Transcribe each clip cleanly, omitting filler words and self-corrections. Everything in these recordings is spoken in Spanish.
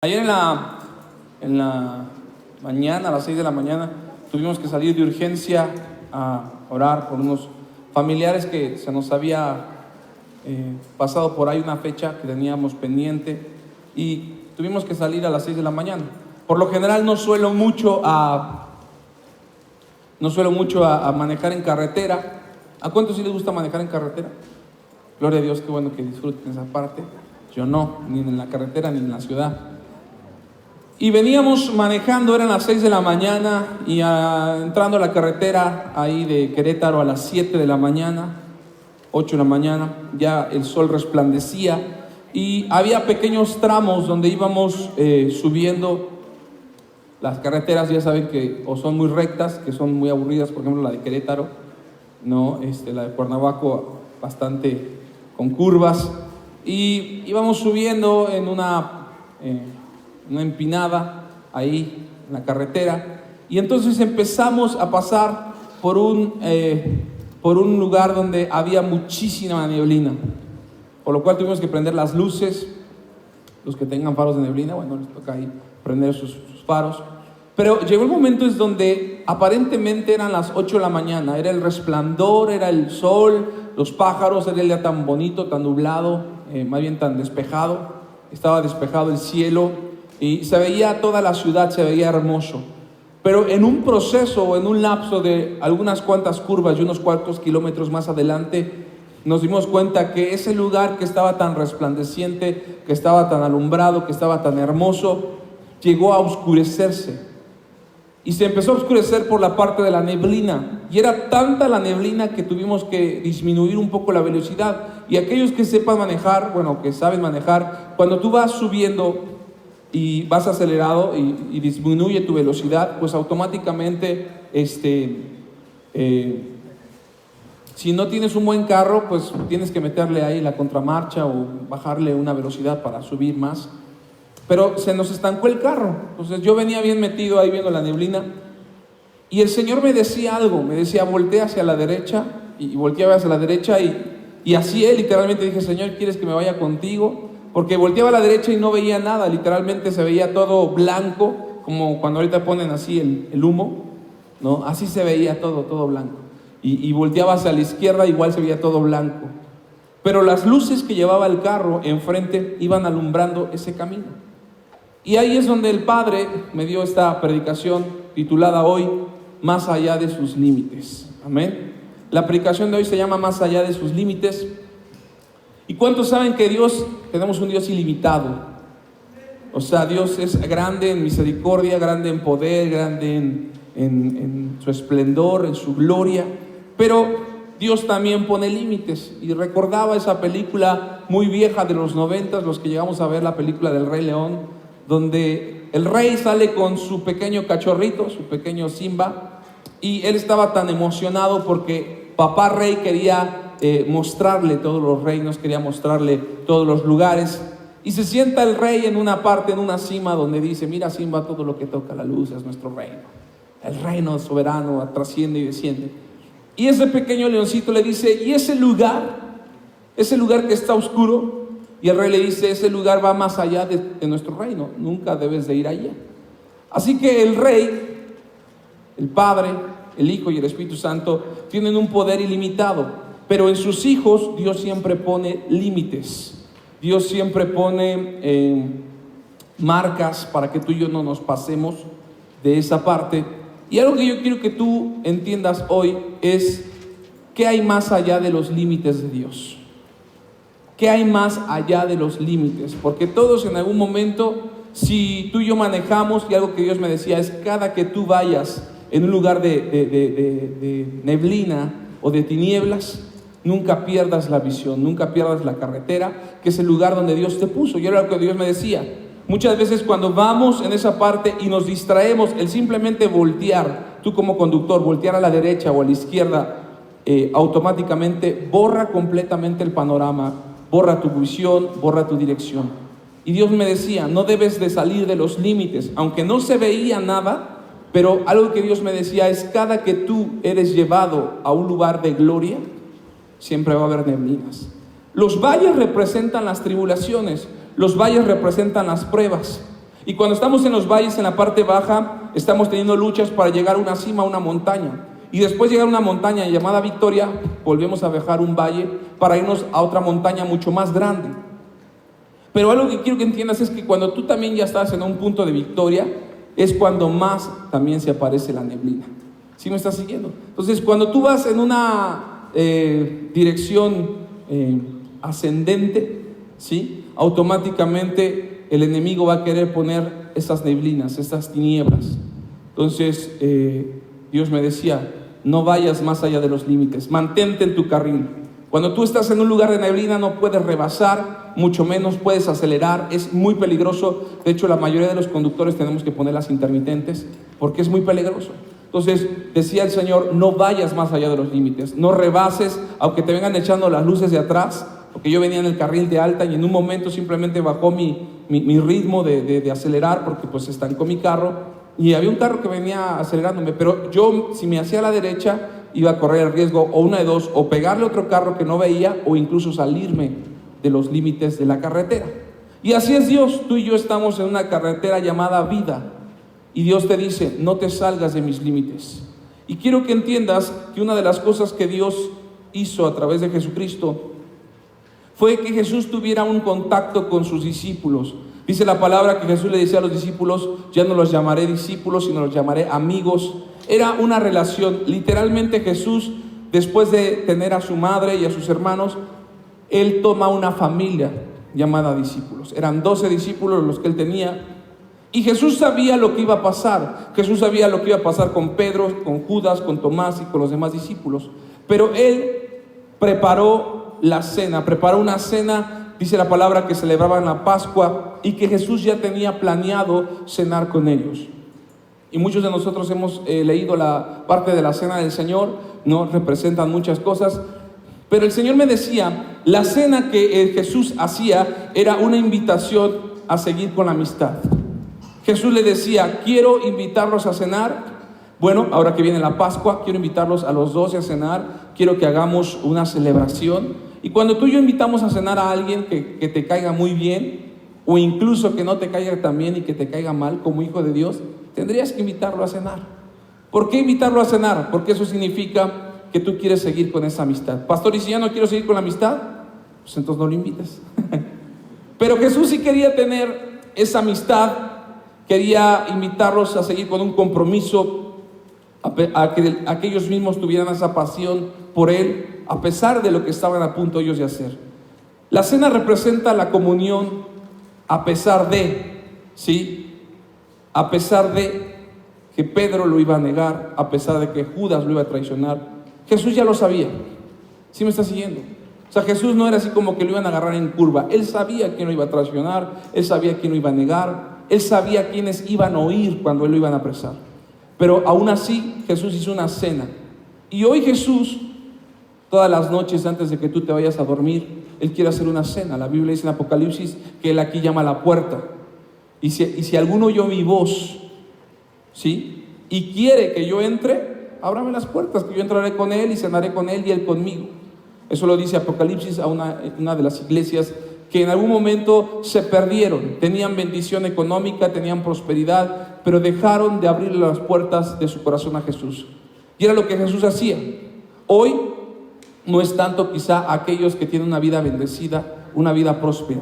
Ayer en la mañana, a las 6 de la mañana, tuvimos que salir de urgencia a orar por unos familiares que se nos había pasado por ahí una fecha que teníamos pendiente y tuvimos que salir a las 6 de la mañana. Por lo general no suelo mucho a manejar en carretera. ¿A cuántos sí les gusta manejar en carretera? Gloria a Dios, qué bueno que disfruten esa parte. Yo no, ni en la carretera ni en la ciudad. Y veníamos manejando, eran las 6 de la mañana y entrando a la carretera ahí de Querétaro a las 7 de la mañana, 8 de la mañana, ya el sol resplandecía y había pequeños tramos donde íbamos subiendo. Las carreteras ya saben que o son muy rectas, que son muy aburridas, por ejemplo la de Querétaro, no, la de Cuernavaco bastante con curvas, y íbamos subiendo en una empinada ahí en la carretera, y entonces empezamos a pasar por un lugar donde había muchísima neblina, por lo cual tuvimos que prender las luces. Los que tengan faros de neblina, bueno, les toca ahí prender sus faros. Pero llegó el momento en donde aparentemente eran las 8 de la mañana, era el resplandor, era el sol, los pájaros, era el día tan bonito, tan nublado, más bien tan despejado, estaba despejado el cielo y se veía toda la ciudad, se veía hermoso. Pero en un proceso o en un lapso de algunas cuantas curvas y unos cuantos kilómetros más adelante, nos dimos cuenta que ese lugar que estaba tan resplandeciente, que estaba tan alumbrado, que estaba tan hermoso, llegó a oscurecerse. Y se empezó a oscurecer por la parte de la neblina. Y era tanta la neblina que tuvimos que disminuir un poco la velocidad. Y aquellos que sepan manejar, bueno, que saben manejar, cuando tú vas subiendo y vas acelerado y disminuye tu velocidad, pues automáticamente, si no tienes un buen carro, pues tienes que meterle ahí la contramarcha o bajarle una velocidad para subir más. Pero se nos estancó el carro. Entonces yo venía bien metido ahí viendo la neblina y el Señor me decía algo, me decía voltea hacia la derecha, y volteaba hacia la derecha y así literalmente dije, Señor, ¿quieres que me vaya contigo? Porque volteaba a la derecha y no veía nada, literalmente se veía todo blanco, como cuando ahorita ponen así el humo, ¿no? Así se veía todo blanco. Y volteaba hacia la izquierda, igual se veía todo blanco. Pero las luces que llevaba el carro enfrente iban alumbrando ese camino. Y ahí es donde el Padre me dio esta predicación titulada hoy, Más allá de sus límites. Amén. La predicación de hoy se llama Más allá de sus límites. ¿Y cuántos saben que tenemos un Dios ilimitado? O sea, Dios es grande en misericordia, grande en poder, grande en su esplendor, en su gloria. Pero Dios también pone límites. Y recordaba esa película muy vieja de los 90, los que llegamos a ver la película del Rey León, donde el rey sale con su pequeño cachorrito, su pequeño Simba, y él estaba tan emocionado porque papá rey quería mostrarle todos los reinos, quería mostrarle todos los lugares, y se sienta el rey en una parte, en una cima, donde dice, mira Simba, todo lo que toca la luz es nuestro reino, el reino soberano trasciende y desciende. Y ese pequeño leoncito le dice, ¿y ese lugar que está oscuro? Y el rey le dice, ese lugar va más allá de nuestro reino, nunca debes de ir allá. Así que el rey, el Padre, el Hijo y el Espíritu Santo tienen un poder ilimitado, pero en sus hijos Dios siempre pone límites. Dios siempre pone marcas para que tú y yo no nos pasemos de esa parte. Y algo que yo quiero que tú entiendas hoy es ¿qué hay más allá de los límites de Dios? ¿Qué hay más allá de los límites? Porque todos en algún momento, si tú y yo manejamos, y algo que Dios me decía es, cada que tú vayas en un lugar de neblina o de tinieblas, nunca pierdas la visión, nunca pierdas la carretera, que es el lugar donde Dios te puso. Y era lo que Dios me decía. Muchas veces cuando vamos en esa parte y nos distraemos, el simplemente voltear, tú como conductor, voltear a la derecha o a la izquierda, automáticamente borra completamente el panorama, borra tu visión, borra tu dirección. Y Dios me decía, no debes de salir de los límites, aunque no se veía nada, pero algo que Dios me decía es, cada que tú eres llevado a un lugar de gloria, siempre va a haber neblinas. Los valles representan las tribulaciones, los valles representan las pruebas, Y cuando estamos en los valles, en la parte baja, estamos teniendo luchas para llegar a una cima, a una montaña. Y después de llegar a una montaña llamada Victoria, volvemos a bajar un valle para irnos a otra montaña mucho más grande. Pero algo que quiero que entiendas es que cuando tú también ya estás en un punto de victoria, es cuando más también se aparece la neblina. ¿Sí me estás siguiendo? Entonces, cuando tú vas en una dirección ascendente, ¿sí? Automáticamente el enemigo va a querer poner esas neblinas, esas tinieblas. Entonces, Dios me decía, no vayas más allá de los límites, mantente en tu carril. Cuando tú estás en un lugar de neblina no puedes rebasar, mucho menos puedes acelerar, es muy peligroso. De hecho, la mayoría de los conductores tenemos que poner las intermitentes porque es muy peligroso. Entonces, decía el Señor, no vayas más allá de los límites, no rebases, aunque te vengan echando las luces de atrás, porque yo venía en el carril de alta y en un momento simplemente bajó mi ritmo de acelerar porque pues se estancó mi carro. Y había un carro que venía acelerándome, pero yo, si me hacía a la derecha, iba a correr el riesgo o una de dos, o pegarle a otro carro que no veía, o incluso salirme de los límites de la carretera. Y así es Dios. Tú y yo estamos en una carretera llamada vida, y Dios te dice, no te salgas de mis límites. Y quiero que entiendas que una de las cosas que Dios hizo a través de Jesucristo fue que Jesús tuviera un contacto con sus discípulos. Dice la palabra que Jesús le decía a los discípulos, ya no los llamaré discípulos, sino los llamaré amigos. Era una relación. Literalmente Jesús, después de tener a su madre y a sus hermanos, Él toma una familia llamada discípulos. Eran 12 discípulos los que Él tenía. Y Jesús sabía lo que iba a pasar. Jesús sabía lo que iba a pasar con Pedro, con Judas, con Tomás y con los demás discípulos. Pero Él preparó la cena, preparó una cena. Dice la palabra que celebraban la Pascua y que Jesús ya tenía planeado cenar con ellos. Y muchos de nosotros hemos leído la parte de la cena del Señor, no representan muchas cosas, pero el Señor me decía, la cena que Jesús hacía era una invitación a seguir con la amistad. Jesús le decía, quiero invitarlos a cenar. Bueno, ahora que viene la Pascua, quiero invitarlos a los 12 a cenar, quiero que hagamos una celebración. Y cuando tú y yo invitamos a cenar a alguien que te caiga muy bien, o incluso que no te caiga tan bien y que te caiga mal como hijo de Dios, tendrías que invitarlo a cenar. ¿Por qué invitarlo a cenar? Porque eso significa que tú quieres seguir con esa amistad. Pastor, ¿y si ya no quiero seguir con la amistad? Pues entonces no lo invites. Pero Jesús sí quería tener esa amistad, quería invitarlos a seguir con un compromiso, a que ellos mismos tuvieran esa pasión por Él, a pesar de lo que estaban a punto ellos de hacer. La cena representa la comunión a pesar de, ¿sí? A pesar de que Pedro lo iba a negar, a pesar de que Judas lo iba a traicionar. Jesús ya lo sabía. ¿Sí me está siguiendo? O sea, Jesús no era así como que lo iban a agarrar en curva. Él sabía quién lo iba a traicionar, Él sabía quién lo iba a negar, Él sabía quiénes iban a oír cuando Él lo iban a apresar. Pero aún así, Jesús hizo una cena. Y hoy Jesús, todas las noches antes de que tú te vayas a dormir, Él quiere hacer una cena. La Biblia dice en Apocalipsis que Él aquí llama a la puerta. Y si alguno oyó mi voz, ¿sí? Y quiere que yo entre, ábrame las puertas, que yo entraré con Él y cenaré con Él y Él conmigo. Eso lo dice Apocalipsis a una de las iglesias que en algún momento se perdieron. Tenían bendición económica, tenían prosperidad, pero dejaron de abrir las puertas de su corazón a Jesús. Y era lo que Jesús hacía. Hoy no es tanto quizá aquellos que tienen una vida bendecida, una vida próspera.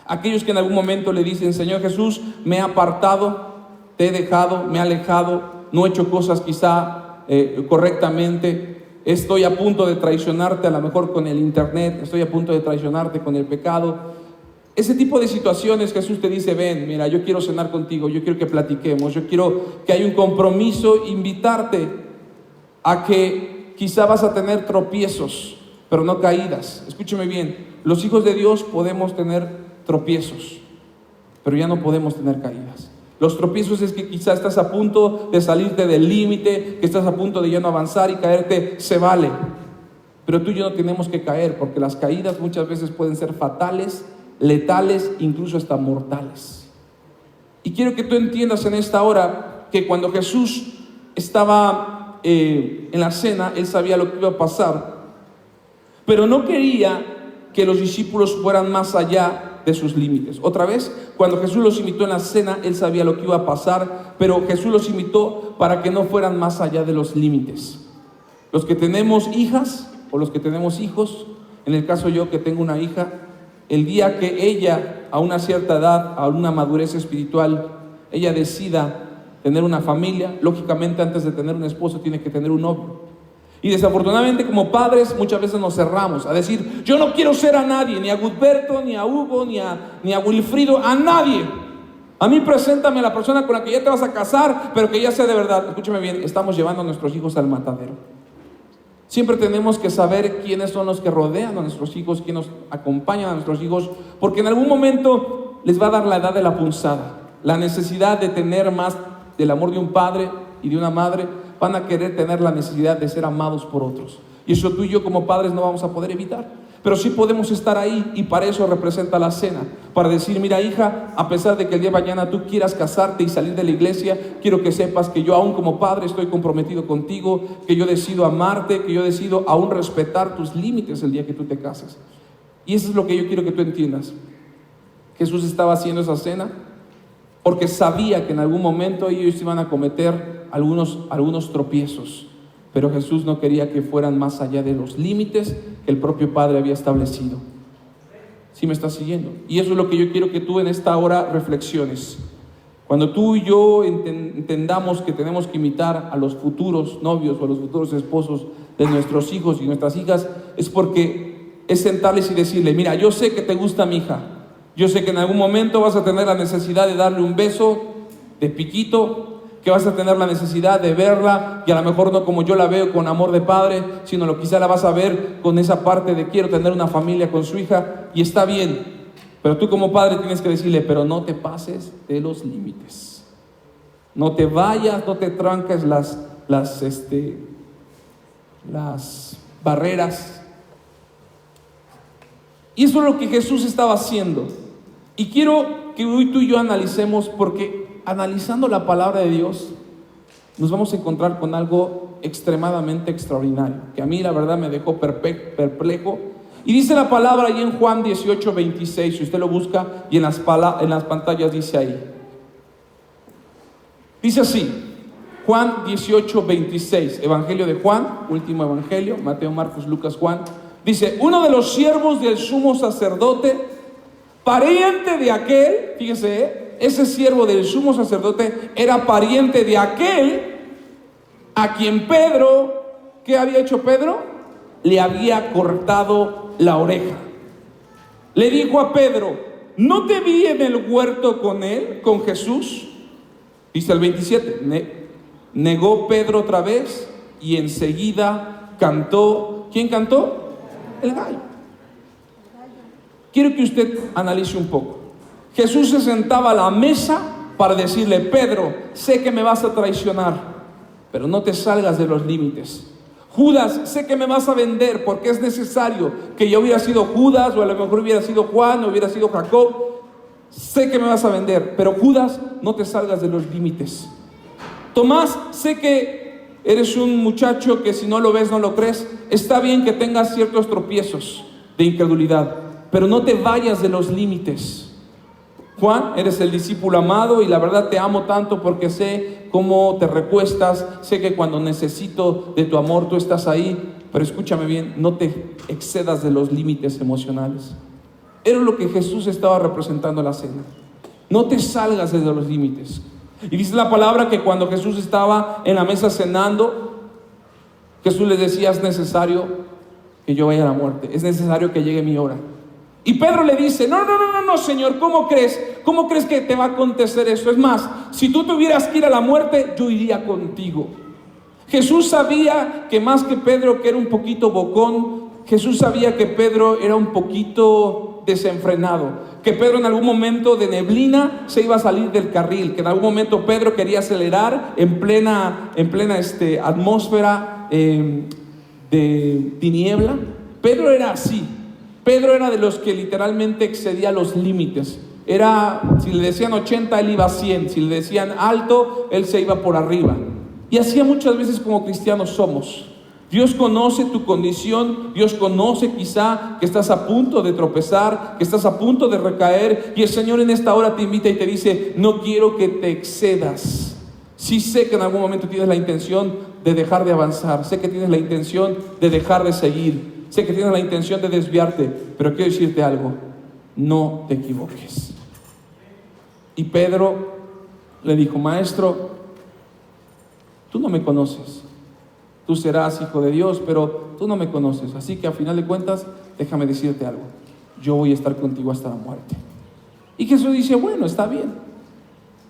Aquellos que en algún momento le dicen, Señor Jesús, me he apartado, te he dejado, me he alejado, no he hecho cosas quizá correctamente, estoy a punto de traicionarte a lo mejor con el internet, estoy a punto de traicionarte con el pecado. Ese tipo de situaciones Jesús te dice, ven, mira, yo quiero cenar contigo, yo quiero que platiquemos, yo quiero que haya un compromiso, invitarte a que quizá vas a tener tropiezos, pero no caídas. Escúcheme bien, los hijos de Dios podemos tener tropiezos, pero ya no podemos tener caídas. Los tropiezos es que quizá estás a punto de salirte del límite, que estás a punto de ya no avanzar y caerte, se vale. Pero tú y yo no tenemos que caer, porque las caídas muchas veces pueden ser fatales, letales, incluso hasta mortales. Y quiero que tú entiendas en esta hora que cuando Jesús estaba en la cena, Él sabía lo que iba a pasar, pero no quería que los discípulos fueran más allá de sus límites. Otra vez, cuando Jesús los invitó en la cena, Él sabía lo que iba a pasar, pero Jesús los invitó para que no fueran más allá de los límites. Los que tenemos hijas o los que tenemos hijos, en el caso yo que tengo una hija, el día que ella, a una cierta edad, a una madurez espiritual, ella decida tener una familia, lógicamente antes de tener un esposo tiene que tener un novio. Y desafortunadamente como padres muchas veces nos cerramos a decir, yo no quiero ser a nadie, ni a Gutberto, ni a Hugo, ni a Wilfrido, a nadie. A mí preséntame a la persona con la que ya te vas a casar, pero que ya sea de verdad. Escúchame bien, estamos llevando a nuestros hijos al matadero. Siempre tenemos que saber quiénes son los que rodean a nuestros hijos, quiénes nos acompañan a nuestros hijos, porque en algún momento les va a dar la edad de la punzada, la necesidad de tener más del amor de un padre y de una madre. Van a querer tener la necesidad de ser amados por otros, y eso tú y yo como padres no vamos a poder evitar, pero sí podemos estar ahí, y para eso representa la cena, para decir, mira hija, a pesar de que el día de mañana tú quieras casarte y salir de la iglesia, quiero que sepas que yo aún como padre estoy comprometido contigo, que yo decido amarte, que yo decido aún respetar tus límites el día que tú te cases. Y eso es lo que yo quiero que tú entiendas. Jesús estaba haciendo esa cena porque sabía que en algún momento ellos iban a cometer algunos tropiezos, pero Jesús no quería que fueran más allá de los límites que el propio Padre había establecido. ¿Sí me estás siguiendo? Y eso es lo que yo quiero que tú en esta hora reflexiones. Cuando tú y yo entendamos que tenemos que imitar a los futuros novios o a los futuros esposos de nuestros hijos y nuestras hijas, es porque es sentarles y decirle, mira, yo sé que te gusta mi hija, yo sé que en algún momento vas a tener la necesidad de darle un beso de piquito, que vas a tener la necesidad de verla, y a lo mejor no como yo la veo con amor de padre, sino quizá la vas a ver con esa parte de quiero tener una familia con su hija, y está bien, pero tú como padre tienes que decirle, pero no te pases de los límites, no te vayas, no te tranques las barreras. Y eso es lo que Jesús estaba haciendo, y quiero que hoy tú y yo analicemos, porque analizando la palabra de Dios nos vamos a encontrar con algo extremadamente extraordinario, que a mí la verdad me dejó perplejo. Y dice la palabra ahí en Juan 18:26, si usted lo busca, y en las pantallas dice ahí, dice así, Juan 18:26, Evangelio de Juan, último evangelio, Mateo, Marcos, Lucas, Juan. Dice, uno de los siervos del sumo sacerdote, pariente de aquel, fíjese, ese siervo del sumo sacerdote era pariente de aquel a quien Pedro, ¿qué había hecho Pedro? Le había cortado la oreja. Le dijo a Pedro, ¿no te vi en el huerto con él, con Jesús? Dice el 27, negó Pedro otra vez y enseguida cantó. ¿Quién cantó? El gallo. Quiero que usted analice un poco. Jesús se sentaba a la mesa para decirle, Pedro, sé que me vas a traicionar, pero no te salgas de los límites. Judas, sé que me vas a vender porque es necesario que yo hubiera sido Judas, o a lo mejor hubiera sido Juan, o hubiera sido Jacob. Sé que me vas a vender, pero Judas, no te salgas de los límites. Tomás, sé que eres un muchacho que si no lo ves no lo crees. Está bien que tengas ciertos tropiezos de incredulidad, pero no te vayas de los límites. Juan, eres el discípulo amado y la verdad te amo tanto porque sé cómo te recuestas, sé que cuando necesito de tu amor tú estás ahí, pero escúchame bien, no te excedas de los límites emocionales. Era lo que Jesús estaba representando en la cena. No te salgas de los límites. Y dice la palabra que cuando Jesús estaba en la mesa cenando, Jesús les decía, es necesario que yo vaya a la muerte, es necesario que llegue mi hora. Y Pedro le dice, no, Señor, ¿cómo crees? ¿Cómo crees que te va a acontecer eso? Es más, si tú tuvieras que ir a la muerte, yo iría contigo. Jesús sabía que más que Pedro, que era un poquito bocón, Jesús sabía que Pedro era un poquito desenfrenado, que Pedro en algún momento de neblina se iba a salir del carril, que en algún momento Pedro quería acelerar en plena atmósfera de tiniebla. Pedro era así. Pedro era de los que literalmente excedía los límites. Si le decían 80, él iba a 100. Si le decían alto, él se iba por arriba. Y así muchas veces como cristianos somos. Dios conoce tu condición, Dios conoce quizá que estás a punto de tropezar, que estás a punto de recaer, y el Señor en esta hora te invita y te dice: no quiero que te excedas. Sí sé que en algún momento tienes la intención de dejar de avanzar, sé que tienes la intención de dejar de seguir, sé que tienes la intención de desviarte, pero quiero decirte algo: no te equivoques. Y Pedro le dijo: Maestro, tú no me conoces. Tú serás hijo de Dios, pero tú no me conoces. Así que a final de cuentas, déjame decirte algo: yo voy a estar contigo hasta la muerte. Y Jesús dice: bueno, está bien.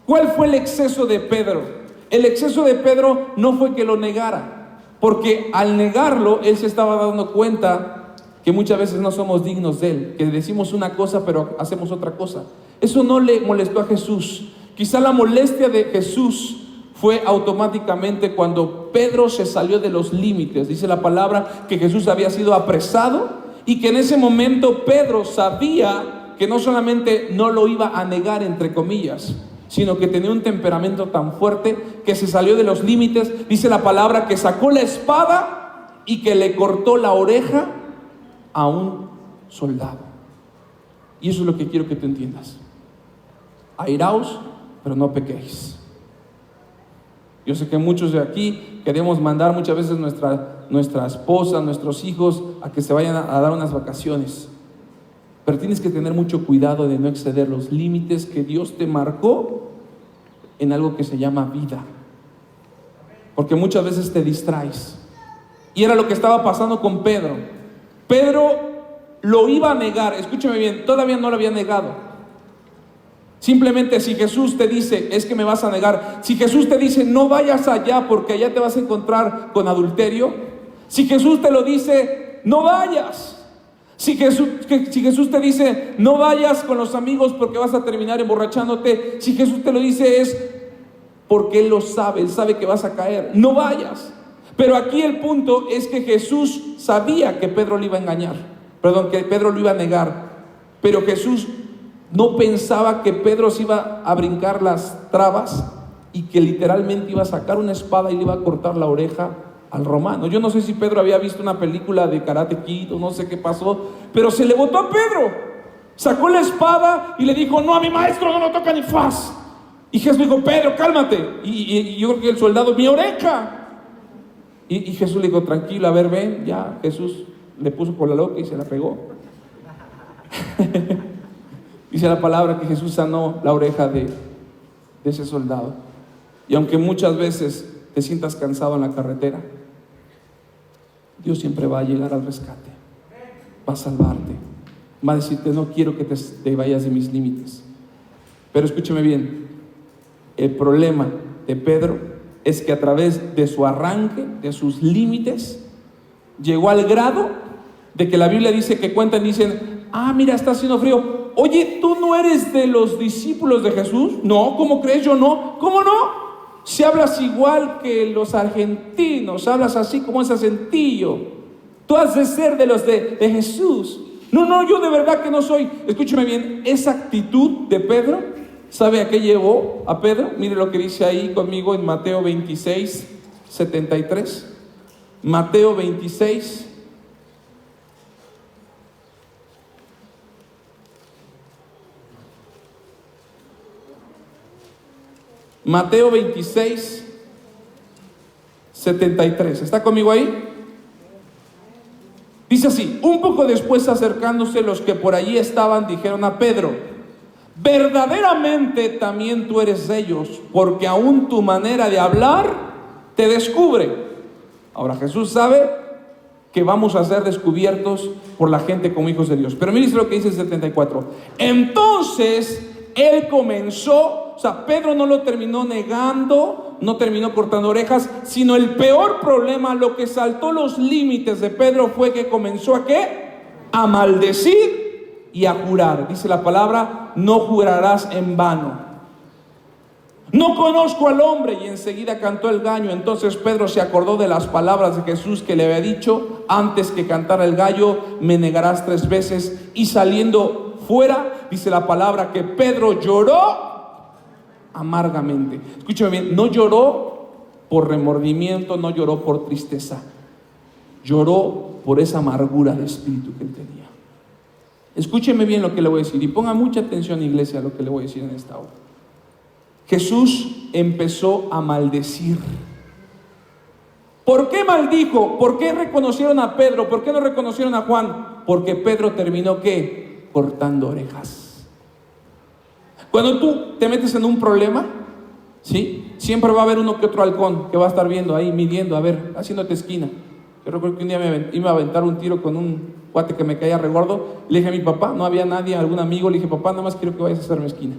¿Cuál fue el exceso de Pedro? El exceso de Pedro no fue que lo negara, porque al negarlo, él se estaba dando cuenta que muchas veces no somos dignos de él, que decimos una cosa pero hacemos otra cosa. Eso no le molestó a Jesús. Quizá la molestia de Jesús fue automáticamente cuando Pedro se salió de los límites. Dice la palabra que Jesús había sido apresado y que en ese momento Pedro sabía que no solamente no lo iba a negar, entre comillas, sino que tenía un temperamento tan fuerte que se salió de los límites. Dice la palabra que sacó la espada y que le cortó la oreja a un soldado. Y eso es lo que quiero que tú entiendas: airaos, pero no pequéis. Yo sé que muchos de aquí queremos mandar muchas veces nuestra esposa, nuestros hijos a que se vayan a dar unas vacaciones, pero tienes que tener mucho cuidado de no exceder los límites que Dios te marcó en algo que se llama vida, porque muchas veces te distraes. Y era lo que estaba pasando con Pedro. Pedro lo iba a negar. Escúchame bien, todavía no lo había negado. Simplemente, si Jesús te dice: es que me vas a negar. Si Jesús te dice: no vayas allá porque allá te vas a encontrar con adulterio. Si Jesús te lo dice: no vayas. Si Jesús te dice: no vayas con los amigos porque vas a terminar emborrachándote. Si Jesús te lo dice, es porque Él lo sabe, Él sabe que vas a caer. No vayas. Pero aquí el punto es que Jesús sabía que Pedro lo iba a engañar. Que Pedro lo iba a negar. Pero Jesús no pensaba que Pedro se iba a brincar las trabas y que literalmente iba a sacar una espada y le iba a cortar la oreja al romano. Yo no sé si Pedro había visto una película de Karate Kid o no sé qué pasó, pero se le botó a Pedro. Sacó la espada y le dijo: no, a mi maestro no lo toca ni faz. Y Jesús dijo: Pedro, cálmate. Y yo creo que el soldado: mi oreja. Y Jesús le dijo: tranquilo, a ver, ven. Ya Jesús le puso por la loca y se la pegó. Dice la palabra que Jesús sanó la oreja de ese soldado. Y aunque muchas veces te sientas cansado en la carretera, Dios siempre va a llegar al rescate, va a salvarte, va a decirte: no quiero que te vayas de mis límites. Pero escúchame bien, el problema de Pedro es que a través de su arranque, de sus límites, llegó al grado de que la Biblia dice que cuentan, dicen: ah, mira, está haciendo frío. Oye, ¿tú no eres de los discípulos de Jesús? No, ¿cómo crees? Yo no. ¿Cómo no? Si hablas igual que los argentinos, hablas así como ese acentillo, tú has de ser de los de Jesús. No, yo de verdad que no soy. Escúchame bien, esa actitud de Pedro, ¿sabe a qué llevó a Pedro? Mire lo que dice ahí conmigo en Mateo 26, 73. Mateo 26. Mateo 26, 73. ¿Está conmigo ahí? Dice así: un poco después, acercándose los que por allí estaban, dijeron a Pedro: verdaderamente también tú eres de ellos, porque aún tu manera de hablar te descubre. Ahora Jesús sabe que vamos a ser descubiertos por la gente como hijos de Dios. Pero mire lo que dice el 74. Entonces él comenzó. O sea, Pedro no lo terminó negando, no terminó cortando orejas, sino el peor problema, lo que saltó los límites de Pedro fue que comenzó ¿a qué? A maldecir y a jurar. Dice la palabra: no jurarás en vano. No conozco al hombre. Y enseguida cantó el gallo. Entonces Pedro se acordó de las palabras de Jesús que le había dicho: antes que cantara el gallo, me negarás 3 veces. Y saliendo fuera, dice la palabra que Pedro lloró amargamente. Escúchame bien, no lloró por remordimiento, no lloró por tristeza. Lloró por esa amargura de espíritu que él tenía. Escúcheme bien lo que le voy a decir y ponga mucha atención, iglesia, a lo que le voy a decir en esta hora. Jesús empezó a maldecir. ¿Por qué maldijo? ¿Por qué reconocieron a Pedro? ¿Por qué no reconocieron a Juan? Porque Pedro terminó, ¿qué? Cortando orejas. Cuando tú te metes en un problema, ¿sí? Siempre va a haber uno que otro halcón que va a estar viendo ahí, midiendo, a ver, haciéndote esquina. Yo recuerdo que un día me iba a aventar un tiro con un cuate que me caía regordo. Le dije a mi papá, no había nadie, algún amigo, le dije, papá, nada más quiero que vayas a hacerme esquina.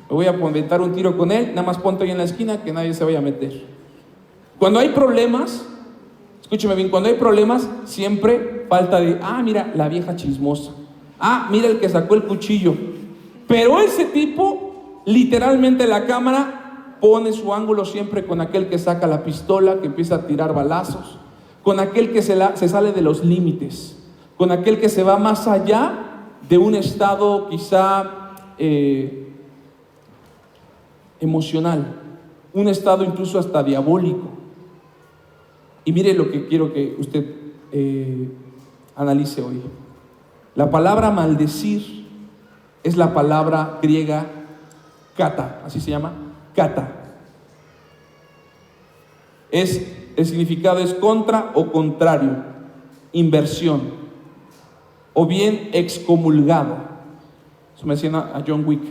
Me voy a aventar un tiro con él, nada más ponte ahí en la esquina, que nadie se vaya a meter. Cuando hay problemas, escúcheme bien, cuando hay problemas, siempre falta de, mira, la vieja chismosa. Mira el que sacó el cuchillo. Pero ese tipo, literalmente la cámara pone su ángulo siempre con aquel que saca la pistola, que empieza a tirar balazos, con aquel que se sale de los límites, con aquel que se va más allá de un estado quizá emocional, un estado incluso hasta diabólico. Y mire lo que quiero que usted analice hoy. La palabra maldecir es la palabra griega kata, así se llama, kata. El significado es contra o contrario, inversión, o bien excomulgado. Eso me menciona a John Wick.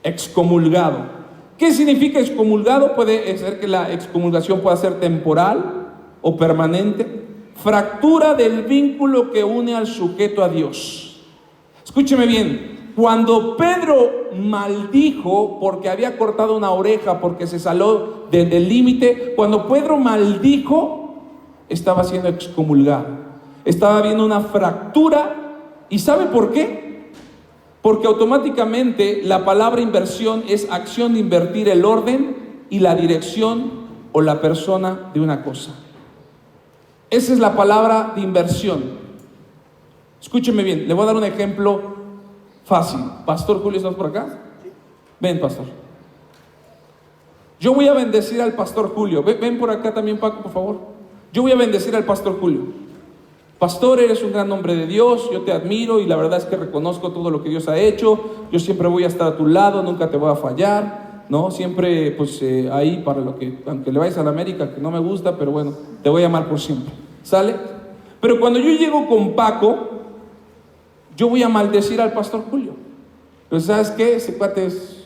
Excomulgado. ¿Qué significa excomulgado? Puede ser que la excomulgación pueda ser temporal o permanente. Fractura del vínculo que une al sujeto a Dios. Escúcheme bien. Cuando Pedro maldijo porque había cortado una oreja, porque se salió del límite, cuando Pedro maldijo, estaba siendo excomulgado. Estaba habiendo una fractura. ¿Y sabe por qué? Porque automáticamente la palabra inversión es acción de invertir el orden y la dirección o la persona de una cosa. Esa es la palabra de inversión. Escúcheme bien, le voy a dar un ejemplo fácil. Pastor Julio, ¿estás por acá? Ven, pastor. Yo voy a bendecir al pastor Julio. Ven por acá también, Paco, por favor. Yo voy a bendecir al pastor Julio. Pastor, eres un gran hombre de Dios, yo te admiro y la verdad es que reconozco todo lo que Dios ha hecho. Yo siempre voy a estar a tu lado, nunca te voy a fallar, ¿no? Siempre, pues, ahí para lo que, aunque le vayas a la América, que no me gusta, pero bueno, te voy a amar por siempre, ¿sale? Pero cuando yo llego con Paco, yo voy a maldecir al pastor Julio. Pero ¿sabes qué? Ese cuate es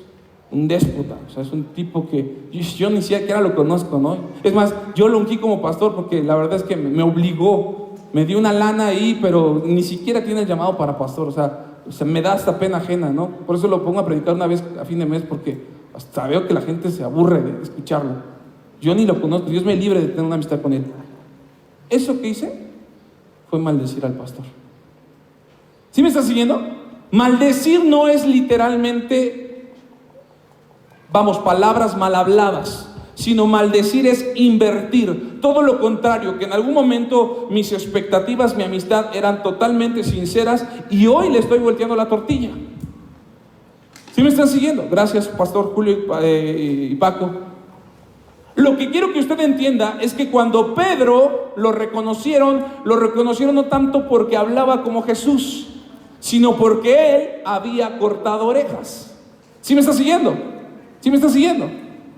un déspota, o sea, es un tipo que yo ni siquiera lo conozco, ¿no? Es más, yo lo ungí como pastor porque la verdad es que me obligó. Me dio una lana ahí, pero ni siquiera tiene el llamado para pastor. O sea, me da hasta pena ajena, ¿no? Por eso lo pongo a predicar una vez a fin de mes, porque hasta veo que la gente se aburre de escucharlo. Yo ni lo conozco, Dios me libre de tener una amistad con él. Eso que hice fue maldecir al pastor. ¿Sí me está siguiendo? Maldecir no es literalmente, palabras mal habladas, sino maldecir es invertir. Todo lo contrario, que en algún momento mis expectativas, mi amistad eran totalmente sinceras y hoy le estoy volteando la tortilla. ¿Sí me están siguiendo? Gracias, pastor Julio y Paco. Lo que quiero que usted entienda es que cuando Pedro lo reconocieron no tanto porque hablaba como Jesús, sino porque él había cortado orejas. ¿Sí me está siguiendo? ¿Sí me está siguiendo?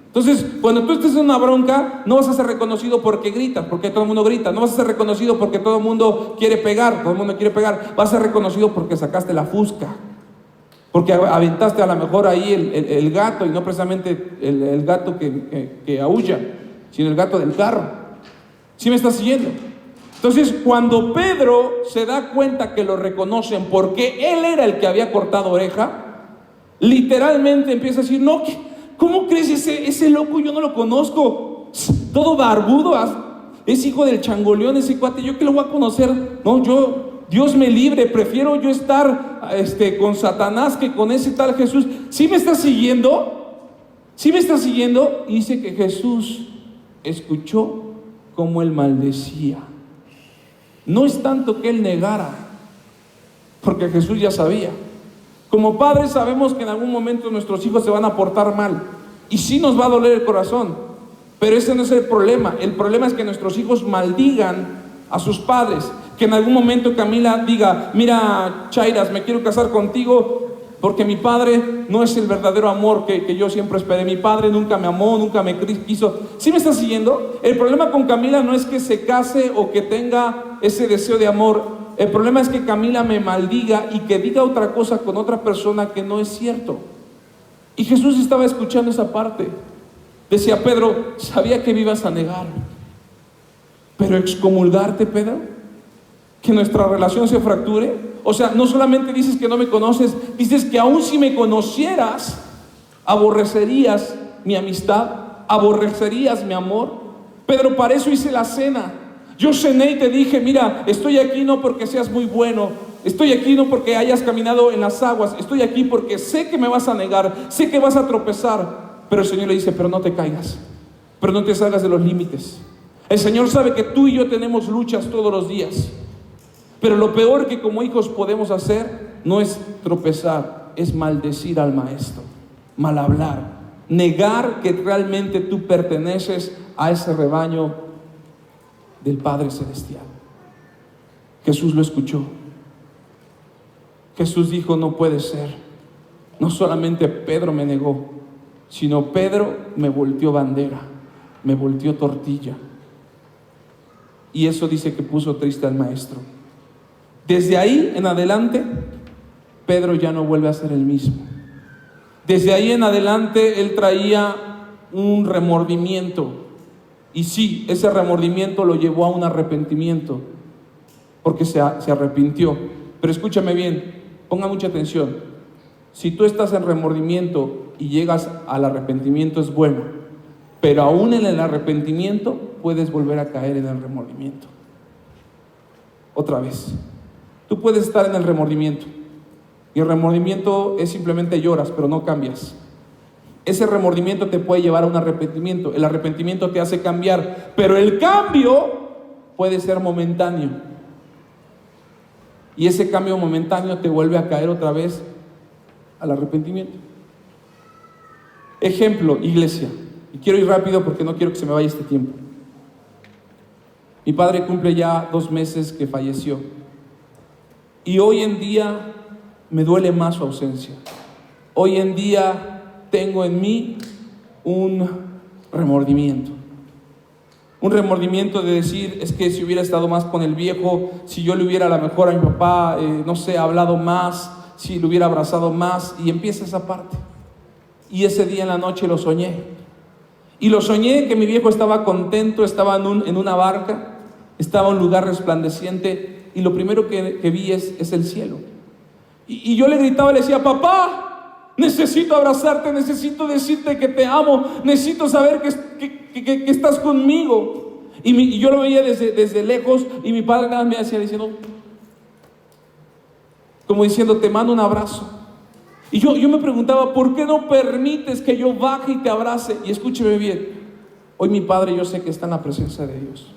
Entonces, cuando tú estés en una bronca, no vas a ser reconocido porque gritas, porque todo el mundo grita. No vas a ser reconocido porque todo el mundo quiere pegar, Vas a ser reconocido porque sacaste la fusca, porque aventaste a lo mejor ahí el gato, y no precisamente el gato que aúlla, sino el gato del carro. ¿Sí me estás siguiendo? Entonces, cuando Pedro se da cuenta que lo reconocen porque él era el que había cortado oreja, literalmente empieza a decir, no, ¿cómo crees ese loco? Yo no lo conozco. Todo barbudo, es hijo del changoleón ese cuate. ¿Yo qué lo voy a conocer? No, Dios me libre, prefiero yo estar con Satanás que con ese tal Jesús. ¿Sí me está siguiendo? ¿Sí me está siguiendo? Y dice que Jesús escuchó cómo él maldecía. No es tanto que él negara, porque Jesús ya sabía. Como padres sabemos que en algún momento nuestros hijos se van a portar mal y sí nos va a doler el corazón, pero ese no es el problema. El problema es que nuestros hijos maldigan a sus padres. Que en algún momento Camila diga: mira, Chairas, me quiero casar contigo porque mi padre no es el verdadero amor que yo siempre esperé. Mi padre nunca me amó, nunca me quiso. ¿Sí me estás siguiendo? El problema con Camila no es que se case o que tenga ese deseo de amor. El problema es que Camila me maldiga y que diga otra cosa con otra persona que no es cierto. Y Jesús estaba escuchando esa parte. Decía: Pedro, sabía que me ibas a negar, pero excomulgarte, Pedro, que nuestra relación se fracture. O sea, no solamente dices que no me conoces, dices que aún si me conocieras, aborrecerías mi amistad, aborrecerías mi amor. Pedro, para eso hice la cena. Yo cené y te dije: mira, estoy aquí no porque seas muy bueno, estoy aquí no porque hayas caminado en las aguas, estoy aquí porque sé que me vas a negar, sé que vas a tropezar. Pero el Señor le dice: pero no te caigas, pero no te salgas de los límites. El Señor sabe que tú y yo tenemos luchas todos los días, pero lo peor que como hijos podemos hacer no es tropezar, es maldecir al maestro, mal hablar, negar que realmente tú perteneces a ese rebaño del Padre Celestial. Jesús lo escuchó. Jesús dijo: no puede ser. No solamente Pedro me negó, sino Pedro me volteó bandera, me volteó tortilla. Y eso dice que puso triste al maestro. Desde ahí en adelante, Pedro ya no vuelve a ser el mismo. Desde ahí en adelante, él traía un remordimiento. Y sí, ese remordimiento lo llevó a un arrepentimiento, porque se arrepintió. Pero escúchame bien, ponga mucha atención. Si tú estás en remordimiento y llegas al arrepentimiento, es bueno. Pero aún en el arrepentimiento, puedes volver a caer en el remordimiento. Otra vez. Tú puedes estar en el remordimiento, y el remordimiento es simplemente lloras, pero no cambias. Ese remordimiento te puede llevar a un arrepentimiento. El arrepentimiento te hace cambiar, pero el cambio puede ser momentáneo. Y ese cambio momentáneo te vuelve a caer otra vez al arrepentimiento. Ejemplo, iglesia. Y quiero ir rápido porque no quiero que se me vaya este tiempo. Mi padre cumple ya 2 meses que falleció. Y hoy en día me duele más su ausencia. Hoy en día tengo en mí un remordimiento. Un remordimiento de decir: es que si hubiera estado más con el viejo, si yo le hubiera a lo mejor a mi papá, no sé, hablado más, si le hubiera abrazado más. Y empieza esa parte. Y ese día en la noche lo soñé. Y lo soñé que mi viejo estaba contento, estaba en una barca, estaba en un lugar resplandeciente. Y lo primero que vi es el cielo. Y yo le gritaba, le decía: papá, necesito abrazarte, necesito decirte que te amo, necesito saber que estás conmigo. Y yo lo veía desde lejos, y mi padre nada me hacía diciendo, como diciendo: te mando un abrazo. Y yo me preguntaba: ¿por qué no permites que yo baje y te abrace? Y escúcheme bien, hoy mi padre, yo sé que está en la presencia de Dios.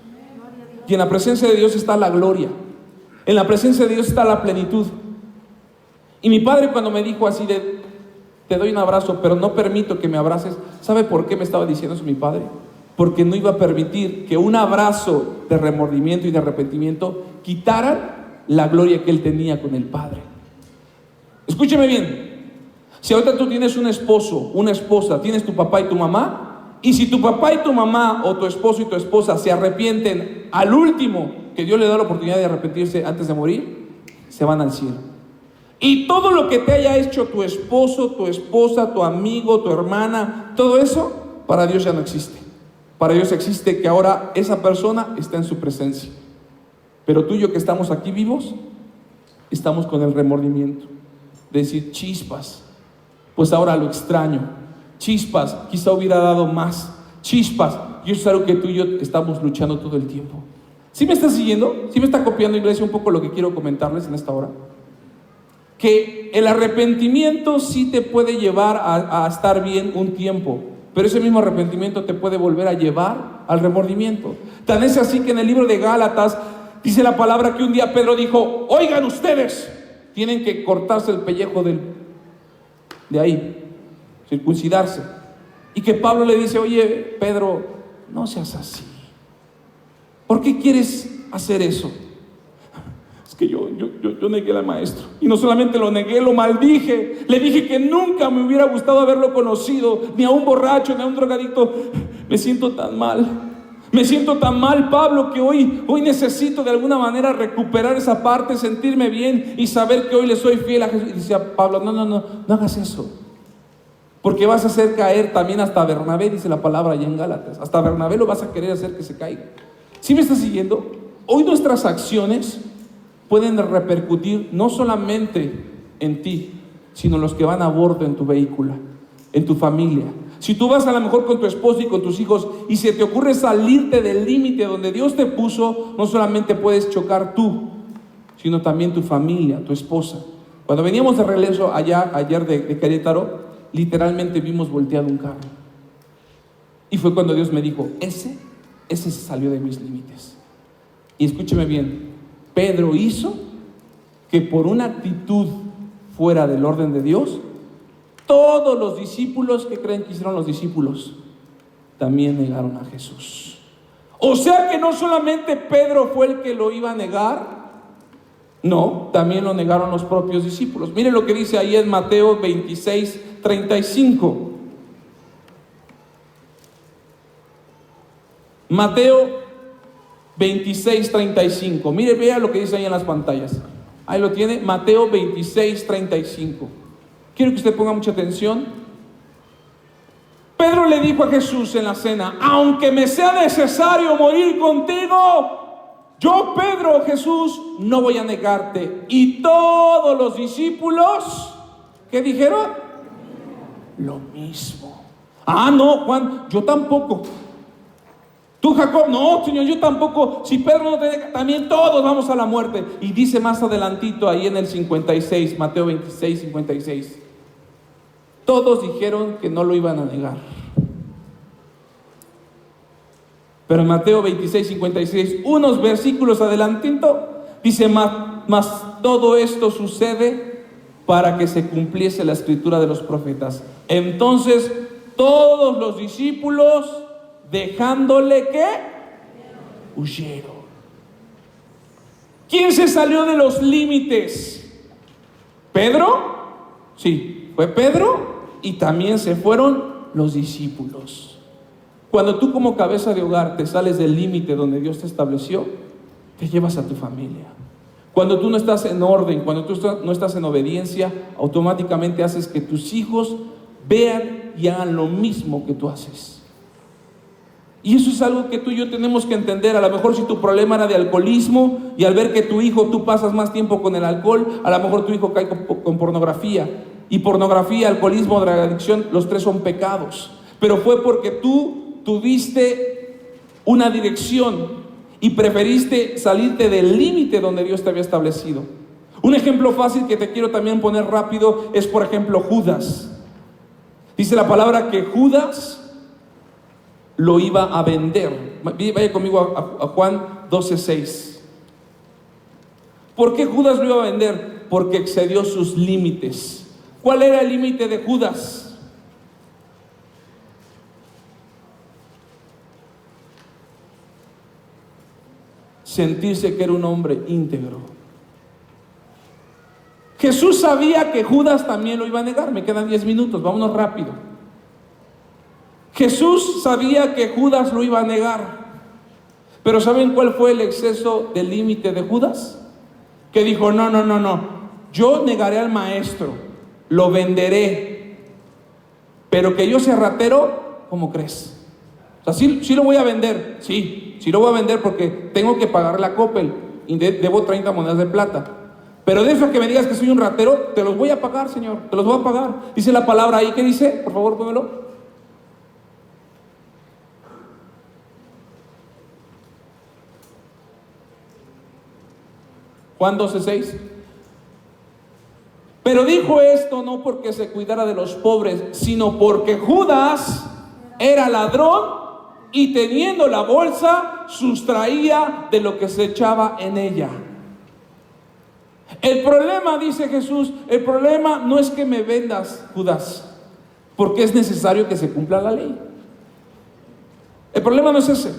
Y en la presencia de Dios está la gloria. En la presencia de Dios está la plenitud. Y mi padre, cuando me dijo así de: te doy un abrazo, pero no permito que me abraces, ¿sabe por qué me estaba diciendo eso mi padre? Porque no iba a permitir que un abrazo de remordimiento y de arrepentimiento quitaran la gloria que él tenía con el Padre. Escúcheme bien. Si ahorita tú tienes un esposo, una esposa, tienes tu papá y tu mamá, y si tu papá y tu mamá, o tu esposo y tu esposa, se arrepienten al último, que Dios le da la oportunidad de arrepentirse antes de morir, se van al cielo. Y todo lo que te haya hecho tu esposo, tu esposa, tu amigo, tu hermana, todo eso, para Dios ya no existe. Para Dios existe que ahora esa persona está en su presencia. Pero tú y yo que estamos aquí vivos, estamos con el remordimiento de decir: chispas, pues ahora lo extraño. Chispas, quizá hubiera dado más. Chispas, y eso es algo que tú y yo estamos luchando todo el tiempo. ¿Sí me está siguiendo? ¿Sí me está copiando, iglesia, un poco lo que quiero comentarles en esta hora? Que el arrepentimiento sí te puede llevar a estar bien un tiempo, pero ese mismo arrepentimiento te puede volver a llevar al remordimiento. Tan es así que en el libro de Gálatas dice la palabra que un día Pedro dijo: oigan ustedes, tienen que cortarse el pellejo de ahí, circuncidarse. Y que Pablo le dice: oye Pedro, no seas así. ¿Por qué quieres hacer eso? Es que yo negué al maestro. Y no solamente lo negué, lo maldije. Le dije que nunca me hubiera gustado haberlo conocido, ni a un borracho, ni a un drogadicto. Me siento tan mal. Me siento tan mal, Pablo, que hoy necesito de alguna manera recuperar esa parte, sentirme bien y saber que hoy le soy fiel a Jesús. Y decía Pablo, no hagas eso. Porque vas a hacer caer también hasta Bernabé, dice la palabra allá en Gálatas. Hasta Bernabé lo vas a querer hacer que se caiga. ¿Sí me estás siguiendo? Hoy nuestras acciones pueden repercutir no solamente en ti, sino los que van a bordo en tu vehículo, en tu familia. Si tú vas a lo mejor con tu esposo y con tus hijos y se te ocurre salirte del límite donde Dios te puso, no solamente puedes chocar tú, sino también tu familia, tu esposa. Cuando veníamos de regreso ayer de Querétaro, literalmente vimos volteado un carro. Y fue cuando Dios me dijo, ese se salió de mis límites. Y escúcheme bien, Pedro hizo que por una actitud fuera del orden de Dios, todos los discípulos, ¿qué creen que hicieron los discípulos? También negaron a Jesús. O sea que no solamente Pedro fue el que lo iba a negar, no, también lo negaron los propios discípulos. Miren lo que dice ahí en Mateo 26:35. Mateo 26:35. Mire, vea lo que dice ahí en las pantallas. Ahí lo tiene, Mateo 26:35. Quiero que usted ponga mucha atención. Pedro le dijo a Jesús en la cena, aunque me sea necesario morir contigo, yo, Pedro, Jesús, no voy a negarte. Y todos los discípulos, ¿qué dijeron? Lo mismo. No, Juan, yo tampoco. Tú, Jacob, no, Señor, yo tampoco. Si Pedro no te nega, también todos vamos a la muerte. Y dice más adelantito ahí en el 56, Mateo 26:56. Todos dijeron que no lo iban a negar. Pero en Mateo 26:56, unos versículos adelantito, dice, mas todo esto sucede para que se cumpliese la escritura de los profetas. Entonces, todos los discípulos, dejándole, ¿qué? Huyeron. ¿Quién se salió de los límites? ¿Pedro? Sí, fue Pedro. Y también se fueron los discípulos. Cuando tú como cabeza de hogar te sales del límite donde Dios te estableció, te llevas a tu familia. Cuando tú no estás en orden, cuando tú no estás en obediencia, automáticamente haces que tus hijos vean y hagan lo mismo que tú haces. Y eso es algo que tú y yo tenemos que entender. A lo mejor si tu problema era de alcoholismo y al ver que tu hijo, tú pasas más tiempo con el alcohol, a lo mejor tu hijo cae con pornografía. Y pornografía, alcoholismo, drogadicción, los tres son pecados. Pero fue porque tú tuviste una dirección y preferiste salirte del límite donde Dios te había establecido. Un ejemplo fácil que te quiero también poner rápido es, por ejemplo, Judas. Dice la palabra que Judas lo iba a vender. Vaya conmigo a Juan 12:6. ¿Por qué Judas lo iba a vender? Porque excedió sus límites. ¿Cuál era el límite de Judas? Sentirse que era un hombre íntegro. Jesús sabía que Judas también lo iba a negar. Me quedan 10 minutos, vámonos rápido. Jesús sabía que Judas lo iba a negar. Pero ¿saben cuál fue el exceso del límite de Judas? Que dijo, no, yo negaré al maestro, lo venderé, pero que yo sea ratero, ¿cómo crees? O sea, sí lo voy a vender, sí lo voy a vender porque tengo que pagar la Coppel y debo 30 monedas de plata. Pero de eso que me digas que soy un ratero, te los voy a pagar, Señor, te los voy a pagar. Dice la palabra ahí, ¿qué dice? Por favor, pónmelo. Juan 12:6. Pero dijo esto no porque se cuidara de los pobres, sino porque Judas era ladrón y teniendo la bolsa sustraía de lo que se echaba en ella. El problema, dice Jesús, el problema no es que me vendas, Judas, porque es necesario que se cumpla la ley. El problema no es ese.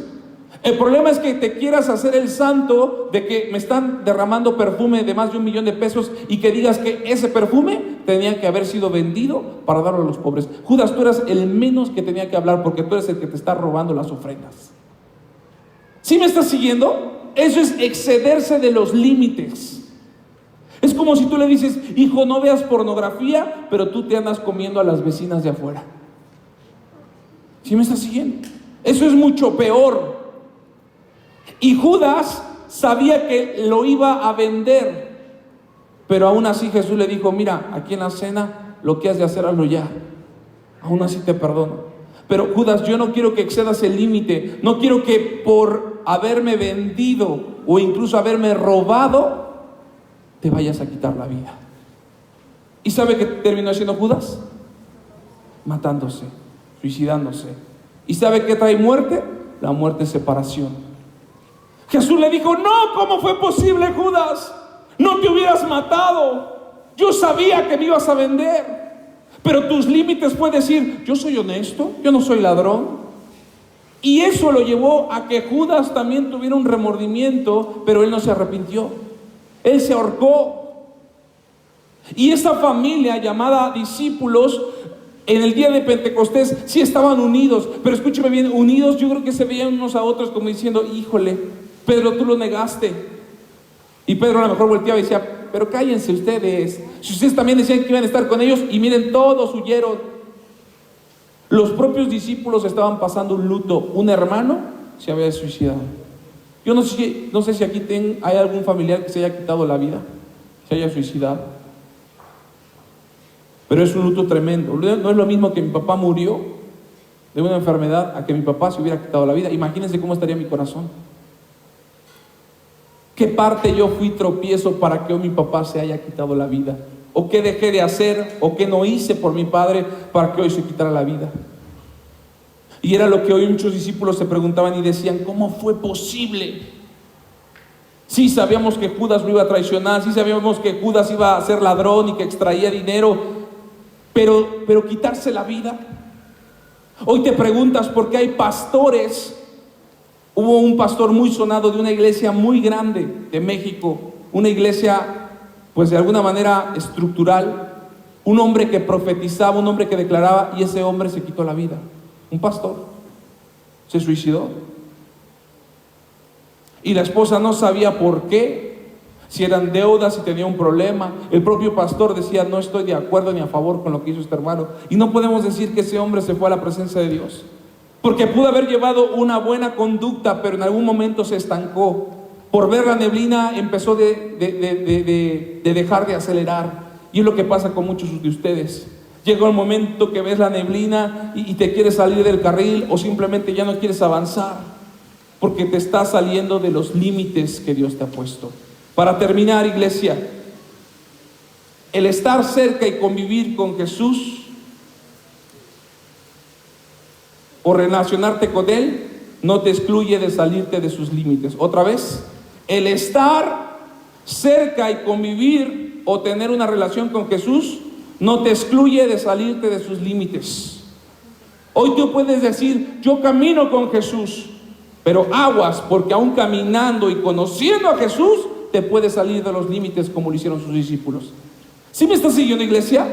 El problema es que te quieras hacer el santo de que me están derramando perfume de más de 1 millón de pesos y que digas que ese perfume tenía que haber sido vendido para darlo a los pobres. Judas, tú eras el menos que tenía que hablar porque tú eres el que te está robando las ofrendas. ¿Sí me estás siguiendo? Eso es excederse de los límites. Es como si tú le dices: hijo, no veas pornografía, pero tú te andas comiendo a las vecinas de afuera. ¿Sí me estás siguiendo? Eso es mucho peor. Y Judas sabía que lo iba a vender, pero aún así Jesús le dijo: mira, aquí en la cena lo que has de hacer, hazlo ya. Aún así te perdono. Pero Judas, yo no quiero que excedas el límite. No quiero que por haberme vendido o incluso haberme robado te vayas a quitar la vida. ¿Y sabe qué terminó haciendo Judas? Matándose, suicidándose. ¿Y sabe qué trae muerte? La muerte es separación. Jesús le dijo: no, ¿cómo fue posible, Judas? No te hubieras matado. Yo sabía que me ibas a vender. Pero tus límites fue decir: yo soy honesto, yo no soy ladrón. Y eso lo llevó a que Judas también tuviera un remordimiento, pero él no se arrepintió. Él se ahorcó. Y esa familia llamada discípulos, en el día de Pentecostés sí estaban unidos, pero escúcheme bien, unidos, yo creo que se veían unos a otros como diciendo: híjole, Pedro, tú lo negaste. Y Pedro a lo mejor volteaba y decía: pero cállense ustedes, si ustedes también decían que iban a estar con ellos, y miren, todos huyeron. Los propios discípulos estaban pasando un luto. Un hermano se había suicidado. Yo no sé si aquí hay algún familiar que se haya quitado la vida, se haya suicidado, pero es un luto tremendo. No es lo mismo que mi papá murió de una enfermedad a que mi papá se hubiera quitado la vida. Imagínense cómo estaría mi corazón. ¿Qué parte yo fui tropiezo para que hoy mi papá se haya quitado la vida? ¿O qué dejé de hacer? ¿O qué no hice por mi padre para que hoy se quitara la vida? Y era lo que hoy muchos discípulos se preguntaban y decían: ¿cómo fue posible? Sí sabíamos que Judas lo iba a traicionar, sí sabíamos que Judas iba a ser ladrón y que extraía dinero, pero quitarse la vida. Hoy te preguntas por qué hay pastores. Hubo un pastor muy sonado de una iglesia muy grande de México, una iglesia pues de alguna manera estructural, un hombre que profetizaba, un hombre que declaraba, y ese hombre se quitó la vida. Un pastor se suicidó. Y la esposa no sabía por qué, si eran deudas, si tenía un problema. El propio pastor decía: no estoy de acuerdo ni a favor con lo que hizo este hermano. Y no podemos decir que ese hombre se fue a la presencia de Dios, porque pudo haber llevado una buena conducta, pero en algún momento se estancó. Por ver la neblina empezó de dejar de acelerar. Y es lo que pasa con muchos de ustedes. Llega el momento que ves la neblina y te quieres salir del carril, o simplemente ya no quieres avanzar porque te estás saliendo de los límites que Dios te ha puesto. Para terminar, iglesia, el estar cerca y convivir con Jesús o relacionarte con Él no te excluye de salirte de sus límites. Otra vez, el estar cerca y convivir o tener una relación con Jesús no te excluye de salirte de sus límites. Hoy tú puedes decir: yo camino con Jesús, pero aguas, porque aún caminando y conociendo a Jesús te puedes salir de los límites como lo hicieron sus discípulos. ¿Sí me estás siguiendo, iglesia?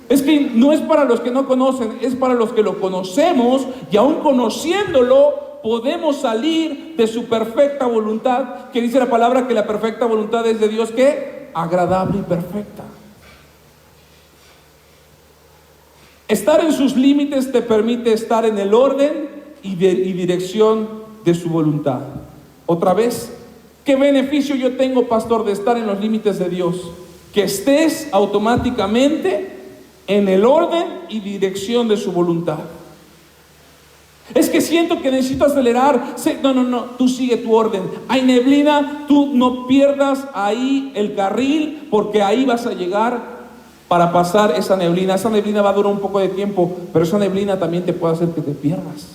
Es que no es para los que no conocen, es para los que lo conocemos, y aún conociéndolo podemos salir de su perfecta voluntad, que dice la palabra que la perfecta voluntad es de Dios, ¿qué? Agradable y perfecta. Estar en sus límites te permite estar en el orden y dirección de su voluntad. Otra vez, ¿qué beneficio yo tengo, pastor, de estar en los límites de Dios? Que estés automáticamente en el orden y dirección de su voluntad. Es que siento que necesito acelerar. No, tú sigue tu orden. Hay neblina, tú no pierdas ahí el carril, porque ahí vas a llegar para pasar esa neblina. Esa neblina va a durar un poco de tiempo, pero esa neblina también te puede hacer que te pierdas.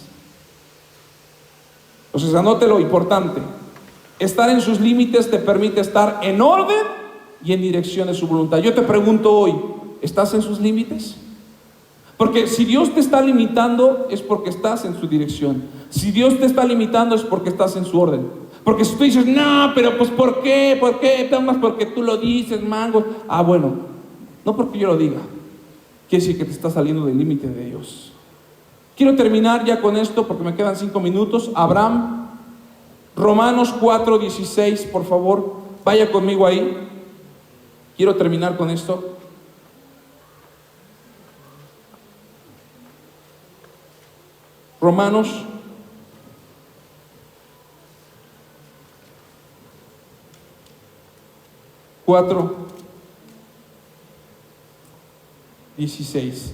Entonces anote lo importante: estar en sus límites te permite estar en orden y en dirección de su voluntad. Yo te pregunto hoy: ¿estás en sus límites? Porque si Dios te está limitando es porque estás en su dirección. Si Dios te está limitando es porque estás en su orden. Porque si tú dices, no, pero pues ¿por qué? ¿Por qué? Nada más porque tú lo dices, mango. Ah, bueno, no porque yo lo diga. Quiere decir que te está saliendo del límite de Dios. Quiero terminar ya con esto porque me quedan 5 minutos. Abraham, Romanos 4:16, por favor, vaya conmigo ahí. Quiero terminar con esto. Romanos 4:16.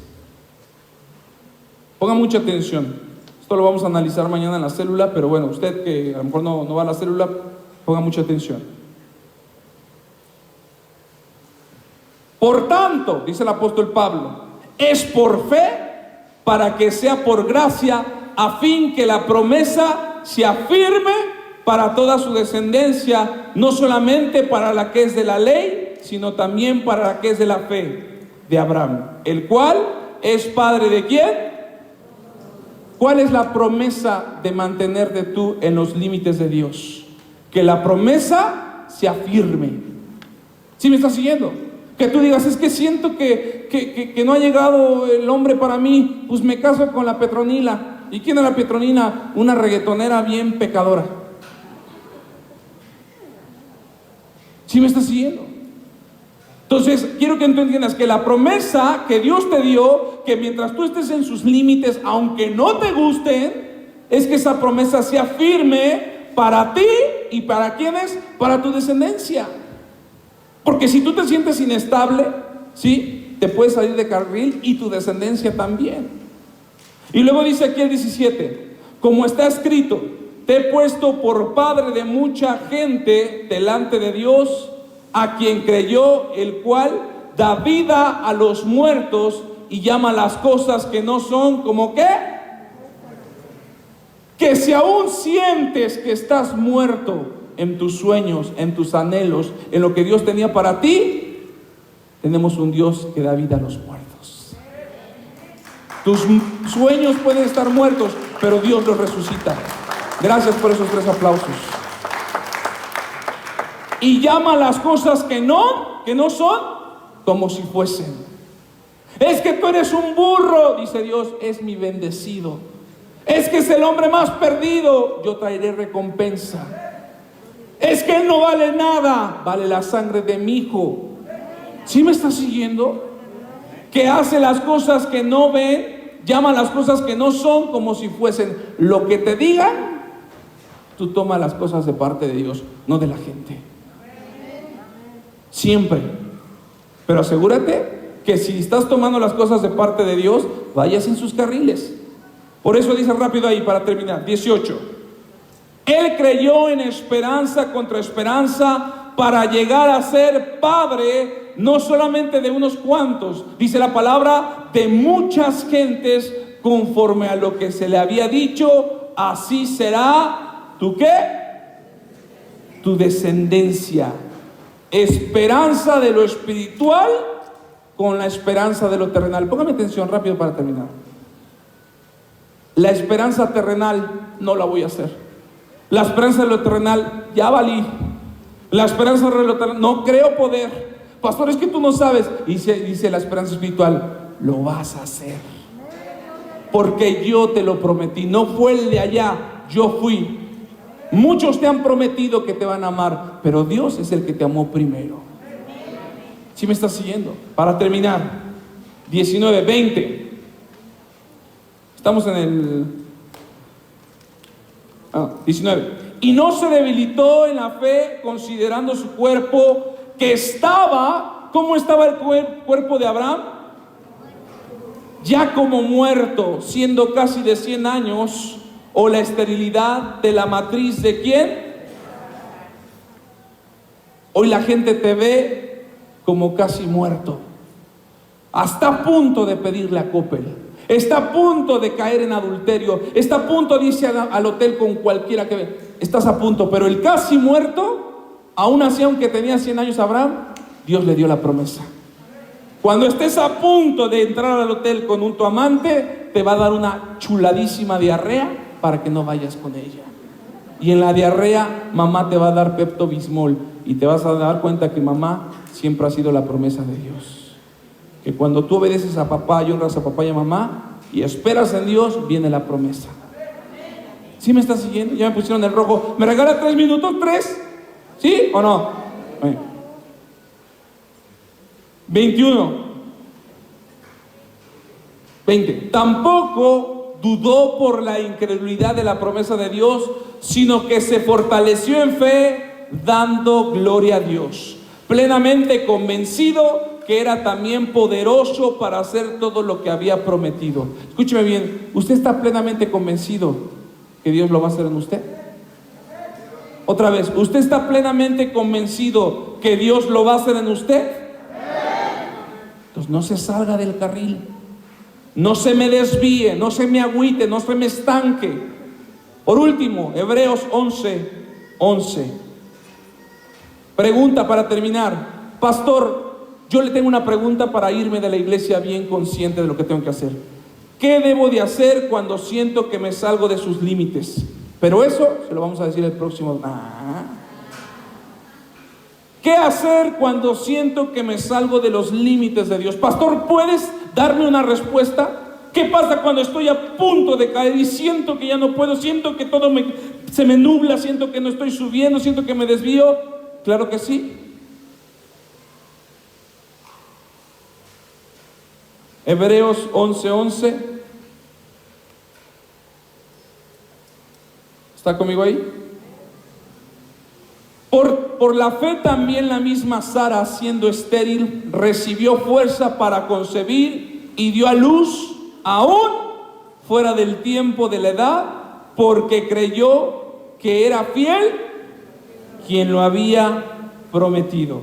Ponga mucha atención. Esto lo vamos a analizar mañana en la célula, pero bueno, usted que a lo mejor no va a la célula, ponga mucha atención. Por tanto, dice el apóstol Pablo, es por fe para que sea por gracia, a fin que la promesa se afirme para toda su descendencia, no solamente para la que es de la ley, sino también para la que es de la fe de Abraham, el cual es padre de ¿quién? ¿Cuál es la promesa de mantenerte tú en los límites de Dios? Que la promesa se afirme. ¿Sí me estás siguiendo? Que tú digas, es que siento que no ha llegado el hombre para mí, pues me caso con la Petronila. ¿Y quién es la Petronila? Una reggaetonera bien pecadora. ¿Sí me estás siguiendo? Entonces, quiero que tú entiendas que la promesa que Dios te dio, que mientras tú estés en sus límites, aunque no te gusten, es que esa promesa sea firme para ti y para quienes, para tu descendencia. Porque si tú te sientes inestable, ¿sí? Te puedes salir de carril y tu descendencia también. Y luego dice aquí el 17, como está escrito, te he puesto por padre de mucha gente delante de Dios, a quien creyó, el cual da vida a los muertos y llama las cosas que no son como ¿qué? Que si aún sientes que estás muerto en tus sueños, en tus anhelos, en lo que Dios tenía para ti, tenemos un Dios que da vida a los muertos. Tus sueños pueden estar muertos, pero Dios los resucita. Gracias por esos 3 aplausos. Y llama las cosas que no son, como si fuesen. Es que tú eres un burro, dice Dios, es mi bendecido. Es que es el hombre más perdido, yo traeré recompensa. Es que él no vale nada, vale la sangre de mi hijo. ¿Sí me estás siguiendo? Que hace las cosas que no ven, llama las cosas que no son como si fuesen. Lo que te digan, tú toma las cosas de parte de Dios, no de la gente. Siempre. Pero asegúrate que si estás tomando las cosas de parte de Dios, vayas en sus carriles. Por eso dice rápido ahí para terminar, 18. Él creyó en esperanza contra esperanza para llegar a ser padre, no solamente de unos cuantos, dice la palabra, de muchas gentes, conforme a lo que se le había dicho, así será, ¿tu qué? Tu descendencia. Esperanza de lo espiritual con la esperanza de lo terrenal. Póngame atención rápido para terminar. La esperanza terrenal no la voy a hacer. La esperanza de lo terrenal ya valí. La esperanza de lo terrenal no creo poder. Pastor, es que tú no sabes. Dice la esperanza espiritual, lo vas a hacer. Porque yo te lo prometí. No fue el de allá, yo fui. Muchos te han prometido que te van a amar, pero Dios es el que te amó primero. ¿Sí me estás siguiendo? Para terminar, 19, 20. Estamos en el 19. Y no se debilitó en la fe, considerando su cuerpo que estaba, ¿cómo estaba el cuerpo de Abraham? Ya como muerto, siendo casi de 100 años, o la esterilidad de la matriz de ¿quién? Hoy la gente te ve como casi muerto. Está a punto de pedirle a Coppel. Está a punto de caer en adulterio. Está a punto de irse al hotel con cualquiera que ve. Estás a punto, pero el casi muerto, aún así, aunque tenía 100 años Abraham, Dios le dio la promesa. Cuando estés a punto de entrar al hotel con tu amante, te va a dar una chuladísima diarrea para que no vayas con ella. Y en la diarrea, mamá te va a dar Pepto-Bismol y te vas a dar cuenta que mamá siempre ha sido la promesa de Dios. Que cuando tú obedeces a papá y honras a papá y a mamá y esperas en Dios, viene la promesa. ¿Sí me estás siguiendo? Ya me pusieron el rojo. ¿Me regala 3 minutos? ¿3? ¿Sí o no? Bueno. 21. 20. Tampoco dudó por la incredulidad de la promesa de Dios, sino que se fortaleció en fe, dando gloria a Dios, plenamente convencido que era también poderoso para hacer todo lo que había prometido. Escúcheme bien, ¿usted está plenamente convencido que Dios lo va a hacer en usted? Otra vez, ¿usted está plenamente convencido que Dios lo va a hacer en usted? Entonces no se salga del carril, no se me desvíe, no se me agüite, no se me estanque. Por último, Hebreos 11:11. Pregunta para terminar. Pastor, yo le tengo una pregunta para irme de la iglesia bien consciente de lo que tengo que hacer. ¿Qué debo de hacer cuando siento que me salgo de sus límites? Pero eso se lo vamos a decir el próximo. ¿Qué hacer cuando siento que me salgo de los límites de Dios? Pastor, ¿puedes darme una respuesta? ¿Qué pasa cuando estoy a punto de caer y siento que ya no puedo? Siento que todo se me nubla, siento que no estoy subiendo, siento que me desvío. Claro que sí. Hebreos 11:11. ¿Está conmigo ahí? Por la fe también la misma Sara, siendo estéril, recibió fuerza para concebir y dio a luz aún fuera del tiempo de la edad, porque creyó que era fiel quien lo había prometido.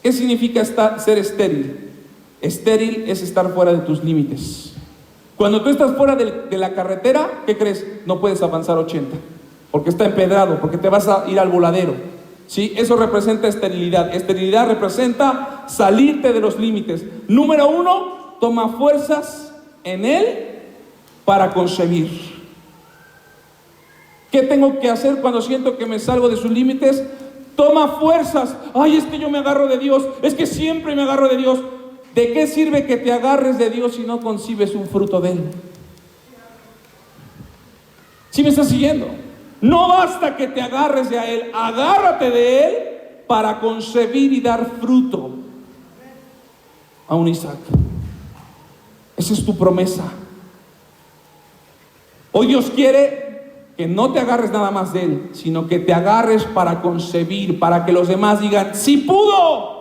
¿Qué significa ser estéril? Estéril es estar fuera de tus límites. Cuando tú estás fuera de la carretera, ¿qué crees? No puedes avanzar 80, porque está empedrado, porque te vas a ir al voladero. ¿Sí? Eso representa esterilidad. Esterilidad representa salirte de los límites. Número 1, toma fuerzas en Él para concebir. ¿Qué tengo que hacer cuando siento que me salgo de sus límites? Toma fuerzas. Ay, es que yo me agarro de Dios, es que siempre me agarro de Dios. ¿De qué sirve que te agarres de Dios si no concibes un fruto de Él? ¿Sí me estás siguiendo? No basta que te agarres de Él, agárrate de Él para concebir y dar fruto a un Isaac. Esa es tu promesa. Hoy Dios quiere que no te agarres nada más de Él, sino que te agarres para concebir, para que los demás digan: sí pudo,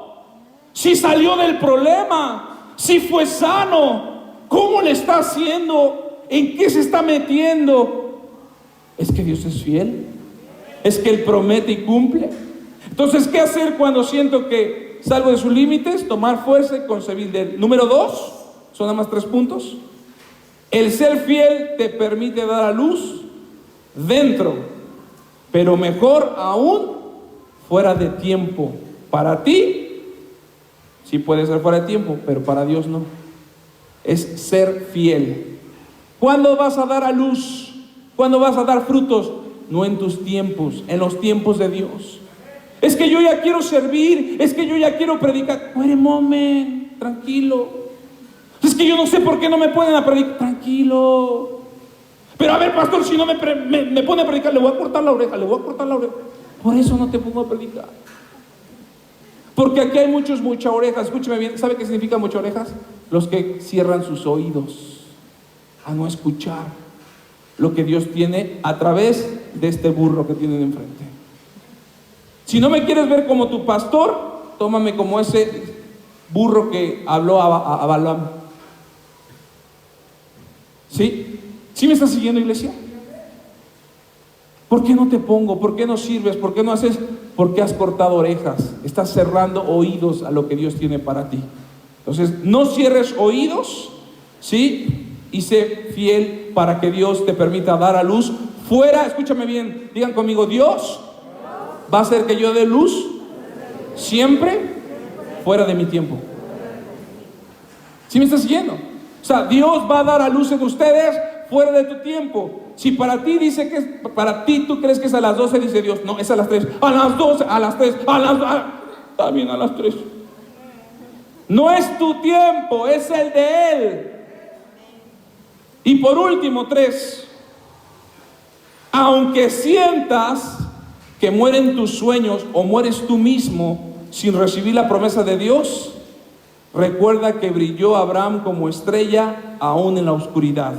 sí salió del problema, sí fue sano. ¿Cómo le está haciendo? ¿En qué se está metiendo? Es que Dios es fiel, es que Él promete y cumple. Entonces, ¿qué hacer cuando siento que salgo de sus límites? Tomar fuerza y concebir de Él. Número 2, son nada más 3 puntos. El ser fiel te permite dar a luz dentro, pero mejor aún fuera de tiempo. Para ti sí puede ser fuera de tiempo, pero para Dios no. Es ser fiel. ¿Cuándo vas a dar a luz? ¿Cuándo vas a dar frutos? No en tus tiempos, en los tiempos de Dios. Es que yo ya quiero servir, es que yo ya quiero predicar. Wait a moment, tranquilo. Es que yo no sé por qué no me ponen a predicar. Tranquilo. Pero a ver, pastor, si no me pone a predicar, le voy a cortar la oreja, le voy a cortar la oreja. Por eso no te pongo a predicar. Porque aquí hay muchas orejas. Escúcheme bien, ¿sabe qué significa muchas orejas? Los que cierran sus oídos a no escuchar lo que Dios tiene a través de este burro que tienen enfrente. Si no me quieres ver como tu pastor, tómame como ese burro que habló a Balaam. ¿Sí? ¿Sí me estás siguiendo, iglesia? ¿Por qué no te pongo? ¿Por qué no sirves? ¿Por qué no haces? Porque has cortado orejas. Estás cerrando oídos a lo que Dios tiene para ti. Entonces, no cierres oídos, ¿sí? Y sé fiel para que Dios te permita dar a luz fuera. Escúchame bien, digan conmigo: Dios va a hacer que yo dé luz siempre fuera de mi tiempo. ¿Sí me estás siguiendo? O sea, Dios va a dar a luz en ustedes fuera de tu tiempo. Si para ti dice que es, para ti tú crees que es a las 12, dice Dios, no, es a las 3, a las 12, a las 3, también a las 3. No es tu tiempo, es el de Él. Y por último, 3. Aunque sientas que mueren tus sueños o mueres tú mismo sin recibir la promesa de Dios, recuerda que brilló Abraham como estrella aún en la oscuridad,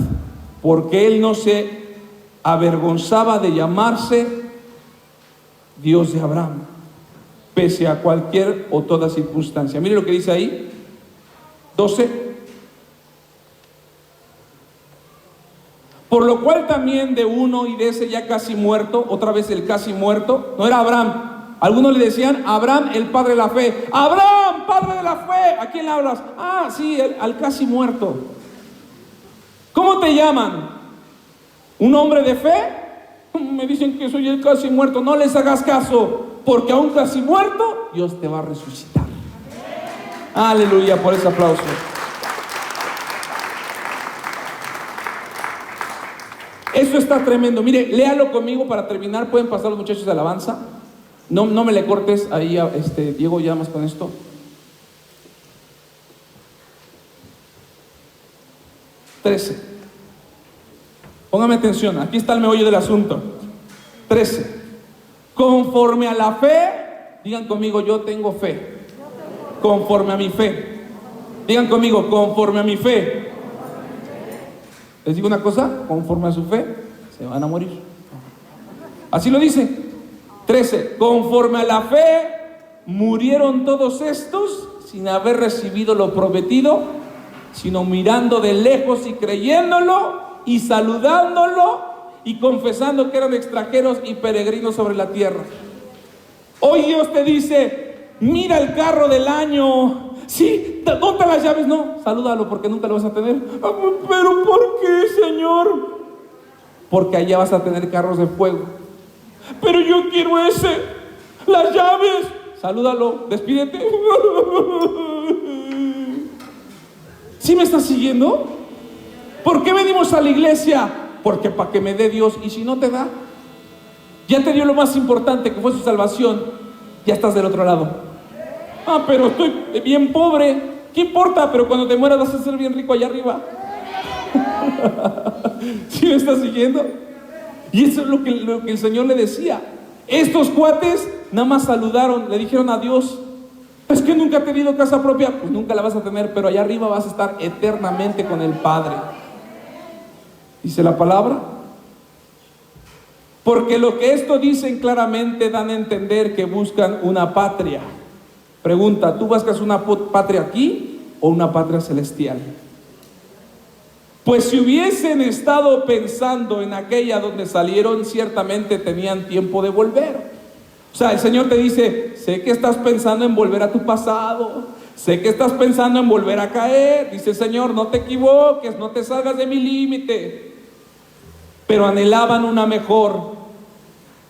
porque él no se avergonzaba de llamarse Dios de Abraham, pese a cualquier o toda circunstancia. Mire lo que dice ahí, 12. Por lo cual también de uno y de ese ya casi muerto, otra vez el casi muerto, no era Abraham. Algunos le decían Abraham, el padre de la fe. Abraham, padre de la fe. ¿A quién le hablas? Ah, sí, al casi muerto. ¿Cómo te llaman? ¿Un hombre de fe? Me dicen que soy el casi muerto. No les hagas caso, porque aún casi muerto, Dios te va a resucitar. Aleluya, por ese aplauso. Eso está tremendo. Mire, léalo conmigo para terminar. Pueden pasar los muchachos de alabanza. No me le cortes ahí, Diego, ya más con esto. Trece. Póngame atención, aquí está el meollo del asunto. 13. Conforme a la fe, digan conmigo, yo tengo fe. Conforme a mi fe. Digan conmigo, conforme a mi fe. Les digo una cosa, conforme a su fe, se van a morir. Así lo dice. 13. Conforme a la fe, murieron todos estos sin haber recibido lo prometido, sino mirando de lejos y creyéndolo y saludándolo y confesando que eran extranjeros y peregrinos sobre la tierra. Hoy Dios te dice, mira el carro del año. Sí, ¿dónde están las llaves? No, salúdalo porque nunca lo vas a tener. ¿Pero por qué, Señor? Porque allá vas a tener carros de fuego. Pero yo quiero ese, las llaves. Salúdalo, despídete. ¿Sí me estás siguiendo? ¿Por qué venimos a la iglesia? Porque para que me dé Dios. Y si no te da, ya te dio lo más importante, que fue su salvación. Ya estás del otro lado. Ah, pero estoy bien pobre. ¿Qué importa? Pero cuando te mueras vas a ser bien rico allá arriba. ¿Sí me estás siguiendo? Y eso es lo que el Señor le decía. Estos cuates nada más saludaron, le dijeron a Dios, es que nunca he tenido casa propia. Pues nunca la vas a tener, pero allá arriba vas a estar eternamente con el Padre. Dice la palabra. Porque lo que esto dicen claramente dan a entender que buscan una patria. Pregunta, ¿tú buscas una patria aquí o una patria celestial? Pues si hubiesen estado pensando en aquella donde salieron, ciertamente tenían tiempo de volver. O sea, el Señor te dice, sé que estás pensando en volver a tu pasado, sé que estás pensando en volver a caer. Dice el Señor, no te equivoques, no te salgas de mi límite. Pero anhelaban una mejor.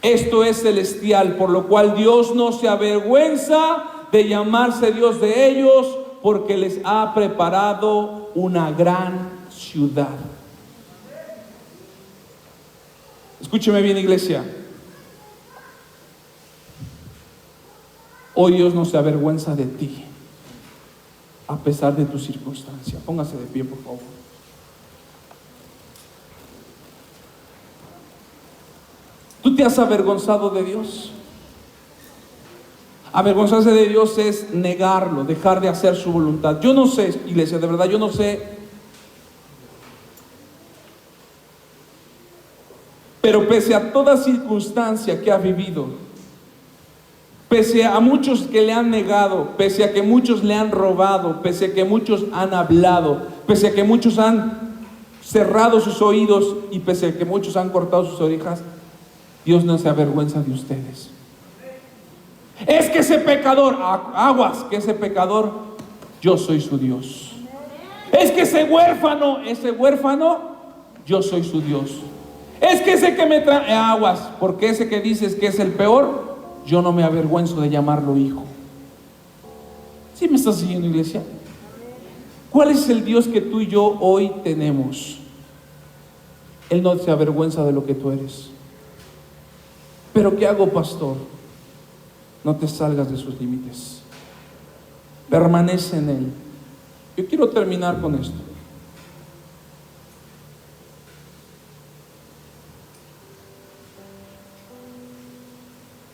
Esto es celestial, por lo cual Dios no se avergüenza de llamarse Dios de ellos, porque les ha preparado una gran ciudad. Escúcheme bien, iglesia. Hoy Dios no se avergüenza de ti, a pesar de tu circunstancia. Póngase de pie, por favor. ¿Tú te has avergonzado de Dios? Avergonzarse de Dios es negarlo, dejar de hacer su voluntad. Yo no sé, iglesia, de verdad, yo no sé. Pero pese a toda circunstancia que ha vivido, pese a muchos que le han negado, pese a que muchos le han robado, pese a que muchos han hablado, pese a que muchos han cerrado sus oídos y pese a que muchos han cortado sus orejas, Dios no se avergüenza de ustedes. Es que ese pecador, aguas, que ese pecador, yo soy su Dios. Es que ese huérfano, yo soy su Dios. Es que ese que me trae, aguas, porque ese que dices que es el peor, yo no me avergüenzo de llamarlo hijo. ¿Sí me estás siguiendo, iglesia? ¿Cuál es el Dios que tú y yo hoy tenemos? Él no se avergüenza de lo que tú eres. ¿Pero qué hago, pastor? No te salgas de sus límites. Permanece en Él. Yo quiero terminar con esto.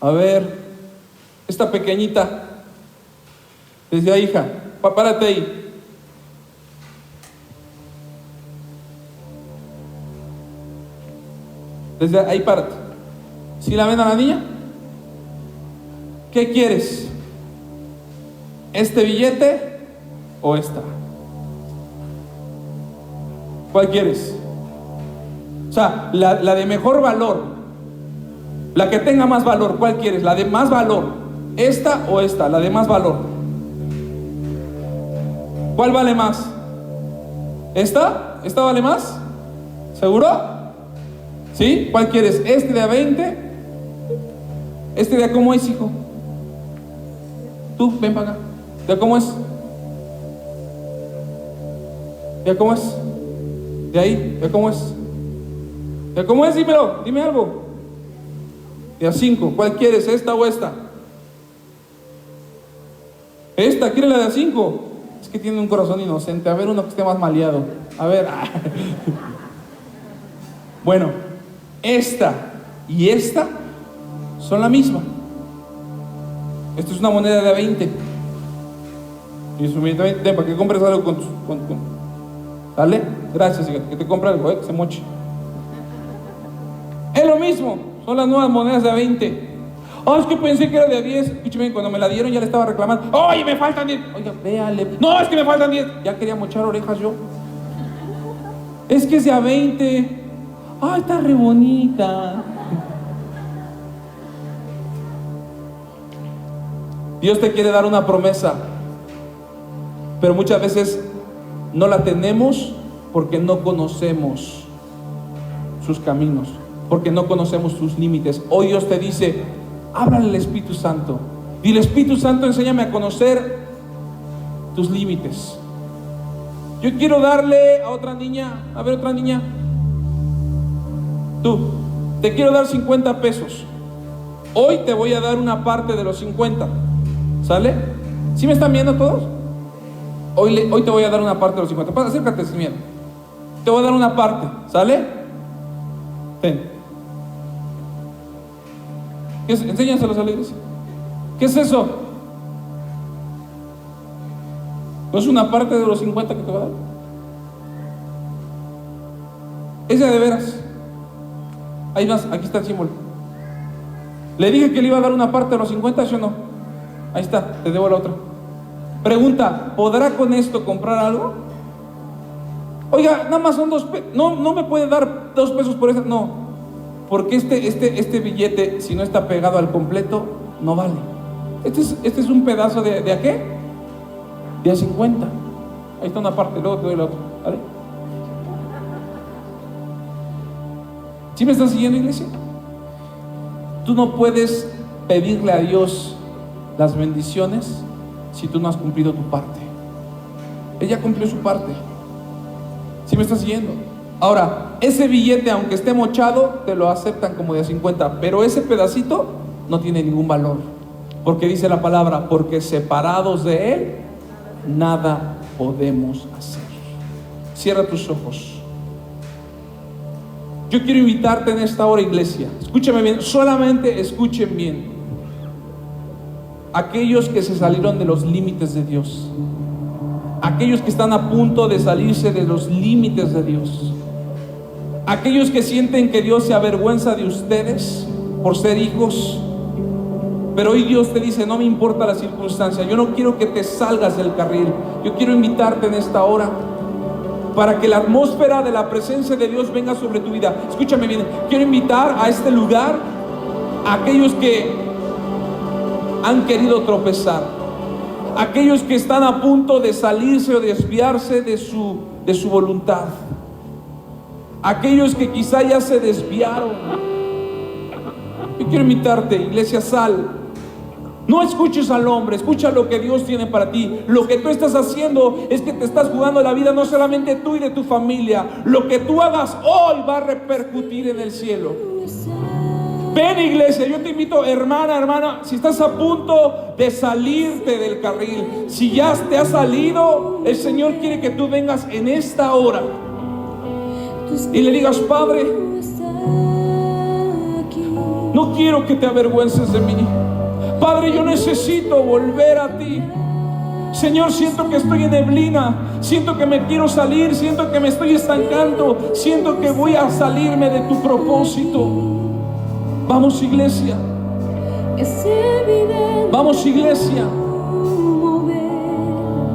A ver, esta pequeñita, decía, hija, párate ahí. Desde ahí párate. ¿Sí la ven a la niña? ¿Qué quieres? ¿Este billete o esta? ¿Cuál quieres? O sea, la de mejor valor, la que tenga más valor. ¿Cuál quieres? La de más valor. ¿Esta o esta? La de más valor. ¿Cuál vale más? ¿Esta? ¿Esta vale más? ¿Seguro? ¿Sí? ¿Cuál quieres? ¿Este de a 20? ¿Este de a cómo es, hijo? Tú, ven para acá. ¿De a cómo es? ¿De a cómo es? ¿De ahí? ¿De a cómo es? ¿De a cómo es? Dímelo, dime algo. De a 5. ¿Cuál quieres? ¿Esta o esta? Esta, ¿quiere la de a 5? Es que tiene un corazón inocente. A ver, uno que esté más maleado. A ver. Bueno, esta y esta son la misma. Esta es una moneda de a 20. Y es un billete de 20. Ven, para que compres algo con ¿Sale? Gracias, hija, que te compre algo, que se moche. Es lo mismo, son las nuevas monedas de a 20. Oh, es que pensé que era de a 10. Escúchame, cuando me la dieron ya le estaba reclamando. Oye, me faltan 10. Oiga, véale. No, es que me faltan 10. Ya quería mochar orejas yo. Es que es de a 20. Ay, está re bonita. Dios te quiere dar una promesa, pero muchas veces no la tenemos porque no conocemos sus caminos, porque no conocemos sus límites. Hoy Dios te dice, háblale al Espíritu Santo. Dile, Espíritu Santo, enséñame a conocer tus límites. Yo quiero darle a otra niña, a ver, otra niña. Tú, te quiero dar 50 pesos. Hoy te voy a dar una parte de los 50. ¿Sale? ¿Sí me están viendo todos? Hoy te voy a dar una parte de los 50. Pasa, acércate sin miedo. Te voy a dar una parte. ¿Sale? Ten. Enséñaselos a la iglesia. ¿Qué es eso? ¿No es una parte de los 50 que te voy a dar? Es de veras. Ahí más, aquí está el símbolo. Le dije que le iba a dar una parte de los 50, ¿sí o no? Ahí está, te debo la otra. Pregunta, ¿podrá con esto comprar algo? Oiga, nada más son 2 pesos. No me puede dar 2 pesos por eso. No, porque este billete, si no está pegado al completo, no vale. Este es un pedazo de ¿a qué? De a 50. Ahí está una parte, luego te doy la otra. ¿Vale? ¿Sí me están siguiendo, iglesia? Tú no puedes pedirle a Dios las bendiciones si tú no has cumplido tu parte. Ella cumplió su parte. ¿Sí me estás siguiendo? Ahora, ese billete, aunque esté mochado, te lo aceptan como de a 50, pero ese pedacito no tiene ningún valor, porque dice la palabra, porque separados de Él nada podemos hacer. Cierra tus ojos. Yo quiero invitarte en esta hora, iglesia. Escúchame bien, solamente escuchen bien. Aquellos que se salieron de los límites de Dios, aquellos que están a punto de salirse de los límites de Dios, aquellos que sienten que Dios se avergüenza de ustedes por ser hijos, pero hoy Dios te dice, no me importa la circunstancia, yo no quiero que te salgas del carril. Yo quiero invitarte en esta hora para que la atmósfera de la presencia de Dios venga sobre tu vida. Escúchame bien, quiero invitar a este lugar a aquellos que han querido tropezar, aquellos que están a punto de salirse o desviarse de su voluntad, aquellos que quizá ya se desviaron. Yo quiero invitarte, iglesia, sal No escuches al hombre, escucha lo que Dios tiene para ti. Lo que tú estás haciendo es que te estás jugando la vida, no solamente tú y de tu familia. Lo que tú hagas hoy va a repercutir en el cielo. Ven, iglesia, yo te invito, hermana, si estás a punto de salirte del carril, si ya te has salido, el Señor quiere que tú vengas en esta hora y le digas: Padre, no quiero que te avergüences de mí. Padre, yo necesito volver a ti. Señor, siento que estoy en neblina, siento que me quiero salir, siento que me estoy estancando, siento que voy a salirme de tu propósito. Vamos, iglesia. Vamos, iglesia.